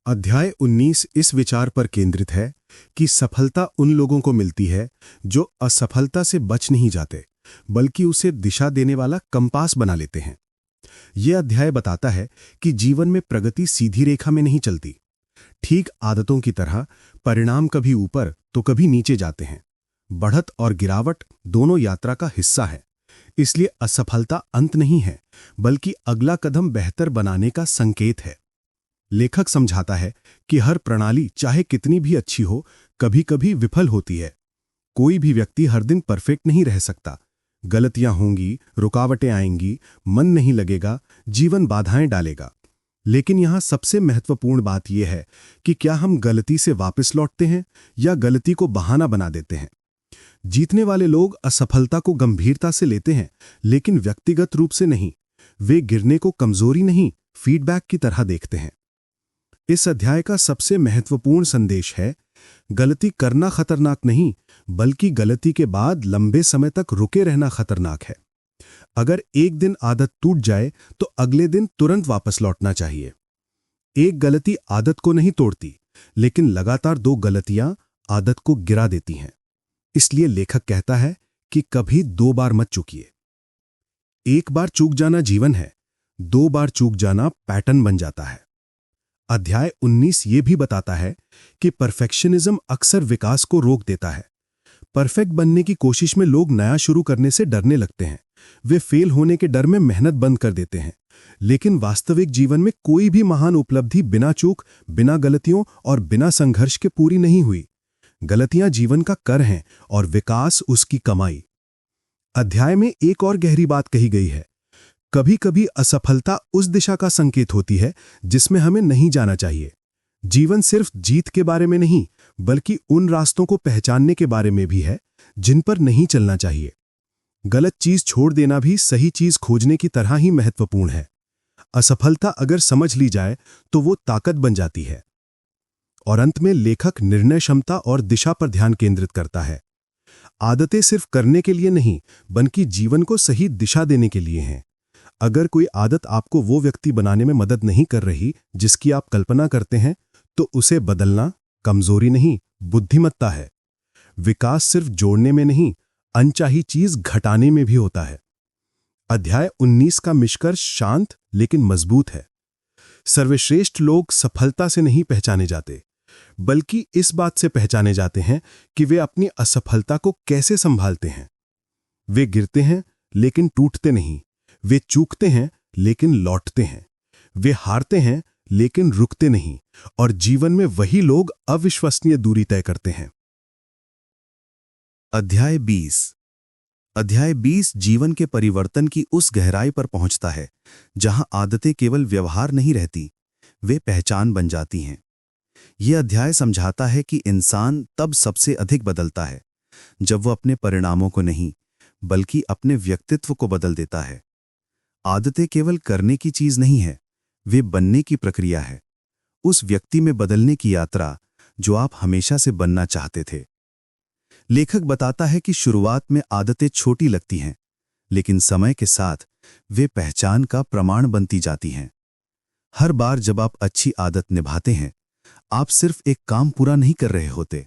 अध्याय 19 इस विचार पर केंद्रित है कि सफलता उन लोगों को मिलती है जो असफलता से बच नहीं जाते, बल्कि उसे दिशा देने वाला कंपास बना लेते हैं। यह अध्याय बताता है कि जीवन में प्रगति सीधी रेखा में नहीं चलती। ठीक आदतों की तरह परिणाम कभी ऊपर तो कभी नीचे जाते हैं। बढ़त और गिरावट दोनों यात्रा का हिस्सा है। इसलिए असफलता अंत नहीं है, बल्कि अगला कदम बेहतर बनाने का संकेत है। लेखक समझाता है कि हर प्रणाली चाहे कितनी भी अच्छी हो, कभी कभी विफल होती है। कोई भी व्यक्ति हर दिन परफेक्ट नहीं रह सकता। गलतियां होंगी, रुकावटें आएंगी, मन नहीं लगेगा, जीवन बाधाएं डालेगा। लेकिन यहां सबसे महत्वपूर्ण बात यह है कि क्या हम गलती से वापस लौटते हैं या गलती को बहाना बना देते हैं। जीतने वाले लोग असफलता को गंभीरता से लेते हैं, लेकिन व्यक्तिगत रूप से नहीं। वे गिरने को कमजोरी नहीं, फीडबैक की तरह देखते हैं। इस अध्याय का सबसे महत्वपूर्ण संदेश है, गलती करना खतरनाक नहीं, बल्कि गलती के बाद लंबे समय तक रुके रहना खतरनाक है। अगर एक दिन आदत टूट जाए तो अगले दिन तुरंत वापस लौटना चाहिए। एक गलती आदत को नहीं तोड़ती, लेकिन लगातार 2 गलतियां आदत को गिरा देती हैं। इसलिए लेखक कहता है कि कभी 2 बार मत चूकिए। एक बार चूक जाना जीवन है, 2 बार चूक जाना पैटर्न बन जाता है। अध्याय 19 ये भी बताता है कि परफेक्शनिज्म अक्सर विकास को रोक देता है। परफेक्ट बनने की कोशिश में लोग नया शुरू करने से डरने लगते हैं। वे फेल होने के डर में मेहनत बंद कर देते हैं। लेकिन वास्तविक जीवन में कोई भी महान उपलब्धि बिना चूक, बिना गलतियों और बिना संघर्ष के पूरी नहीं हुई। गलतियां जीवन का कर हैं और विकास उसकी कमाई। अध्याय में एक और गहरी बात कही गई है। कभी कभी असफलता उस दिशा का संकेत होती है जिसमें हमें नहीं जाना चाहिए। जीवन सिर्फ जीत के बारे में नहीं, बल्कि उन रास्तों को पहचानने के बारे में भी है जिन पर नहीं चलना चाहिए। गलत चीज छोड़ देना भी सही चीज खोजने की तरह ही महत्वपूर्ण है। असफलता अगर समझ ली जाए तो वो ताकत बन जाती है। और अंत में लेखक निर्णय क्षमता और दिशा पर ध्यान केंद्रित करता है। आदतें सिर्फ करने के लिए नहीं, बल्कि जीवन को सही दिशा देने के लिए हैं। अगर कोई आदत आपको वो व्यक्ति बनाने में मदद नहीं कर रही जिसकी आप कल्पना करते हैं, तो उसे बदलना कमजोरी नहीं, बुद्धिमत्ता है। विकास सिर्फ जोड़ने में नहीं, अनचाही चीज घटाने में भी होता है। अध्याय 19 का निष्कर्ष शांत लेकिन मजबूत है। सर्वश्रेष्ठ लोग सफलता से नहीं पहचाने जाते, बल्कि इस बात से पहचाने जाते हैं कि वे अपनी असफलता को कैसे संभालते हैं। वे गिरते हैं लेकिन टूटते नहीं, वे चूकते हैं लेकिन लौटते हैं, वे हारते हैं लेकिन रुकते नहीं, और जीवन में वही लोग अविश्वसनीय दूरी तय करते हैं। अध्याय 20 जीवन के परिवर्तन की उस गहराई पर पहुंचता है जहां आदतें केवल व्यवहार नहीं रहती, वे पहचान बन जाती हैं। यह अध्याय समझाता है कि इंसान तब सबसे अधिक बदलता है जब वह अपने परिणामों को नहीं, बल्कि अपने व्यक्तित्व को बदल देता है। आदतें केवल करने की चीज नहीं है, वे बनने की प्रक्रिया है, उस व्यक्ति में बदलने की यात्रा जो आप हमेशा से बनना चाहते थे। लेखक बताता है कि शुरुआत में आदतें छोटी लगती हैं, लेकिन समय के साथ वे पहचान का प्रमाण बनती जाती हैं। हर बार जब आप अच्छी आदत निभाते हैं, आप सिर्फ एक काम पूरा नहीं कर रहे होते,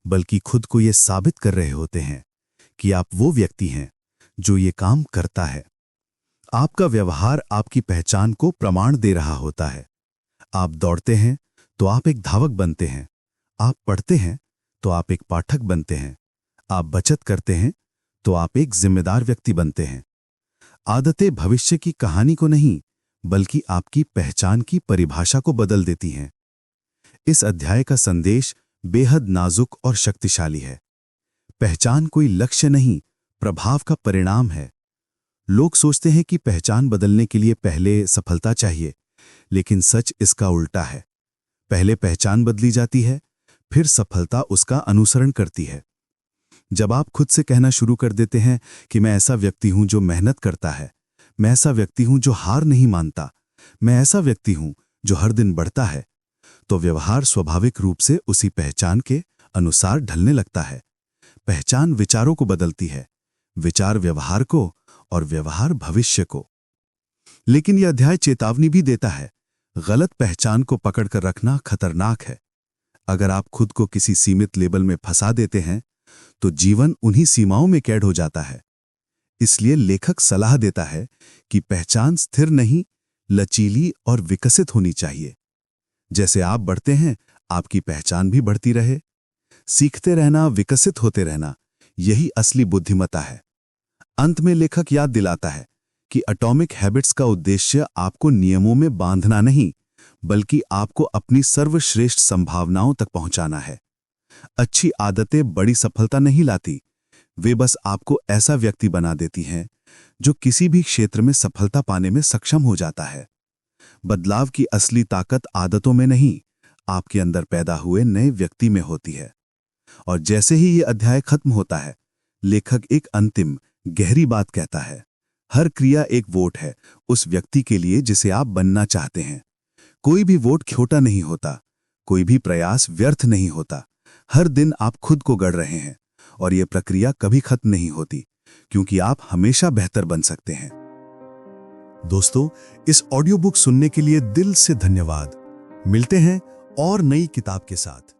बल्कि खुद को यह साबित कर रहे होते हैं कि आप वो व्यक्ति हैं जो ये काम करता है। आपका व्यवहार आपकी पहचान को प्रमाण दे रहा होता है। आप दौड़ते हैं तो आप एक धावक बनते हैं, आप पढ़ते हैं तो आप एक पाठक बनते हैं, आप बचत करते हैं तो आप एक जिम्मेदार व्यक्ति बनते हैं। आदतें भविष्य की कहानी को नहीं, बल्कि आपकी पहचान की परिभाषा को बदल देती हैं। इस अध्याय का संदेश बेहद नाजुक और शक्तिशाली है। पहचान कोई लक्ष्य नहीं, प्रभाव का परिणाम है। लोग सोचते हैं कि पहचान बदलने के लिए पहले सफलता चाहिए, लेकिन सच इसका उल्टा है। पहले पहचान बदली जाती है, फिर सफलता उसका अनुसरण करती है। जब आप खुद से कहना शुरू कर देते हैं कि मैं ऐसा व्यक्ति हूं जो मेहनत करता है, मैं ऐसा व्यक्ति हूं जो हार नहीं मानता, मैं ऐसा व्यक्ति हूं जो हर दिन बढ़ता है, तो व्यवहार स्वाभाविक रूप से उसी पहचान के अनुसार ढलने लगता है। पहचान विचारों को बदलती है, विचार व्यवहार को, और व्यवहार भविष्य को। लेकिन यह अध्याय चेतावनी भी देता है, गलत पहचान को पकड़कर रखना खतरनाक है। अगर आप खुद को किसी सीमित लेबल में फंसा देते हैं, तो जीवन उन्हीं सीमाओं में कैद हो जाता है। इसलिए लेखक सलाह देता है कि पहचान स्थिर नहीं, लचीली और विकसित होनी चाहिए। जैसे आप बढ़ते हैं, आपकी पहचान भी बढ़ती रहे। सीखते रहना, विकसित होते रहना, यही असली बुद्धिमत्ता है। अंत में लेखक याद दिलाता है कि एटॉमिक हैबिट्स का उद्देश्य आपको नियमों में बांधना नहीं, बल्कि आपको अपनी सर्वश्रेष्ठ संभावनाओं तक पहुंचाना है। अच्छी आदतें बड़ी सफलता नहीं लाती, वे बस आपको ऐसा व्यक्ति बना देती हैं जो किसी भी क्षेत्र में सफलता पाने में सक्षम हो जाता है। बदलाव की असली ताकत आदतों में नहीं, आपके अंदर पैदा हुए नए व्यक्ति में होती है। और जैसे ही ये अध्याय खत्म होता है, लेखक एक अंतिम गहरी बात कहता है। हर क्रिया एक वोट है उस व्यक्ति के लिए जिसे आप बनना चाहते हैं। कोई भी वोट छोटा नहीं होता, कोई भी प्रयास व्यर्थ नहीं होता। हर दिन आप खुद को गढ़ रहे हैं और ये प्रक्रिया कभी खत्म नहीं होती, क्योंकि आप हमेशा बेहतर बन सकते हैं। दोस्तों, इस ऑडियो बुक सुनने के लिए दिल से धन्यवाद। मिलते हैं और नई किताब के साथ।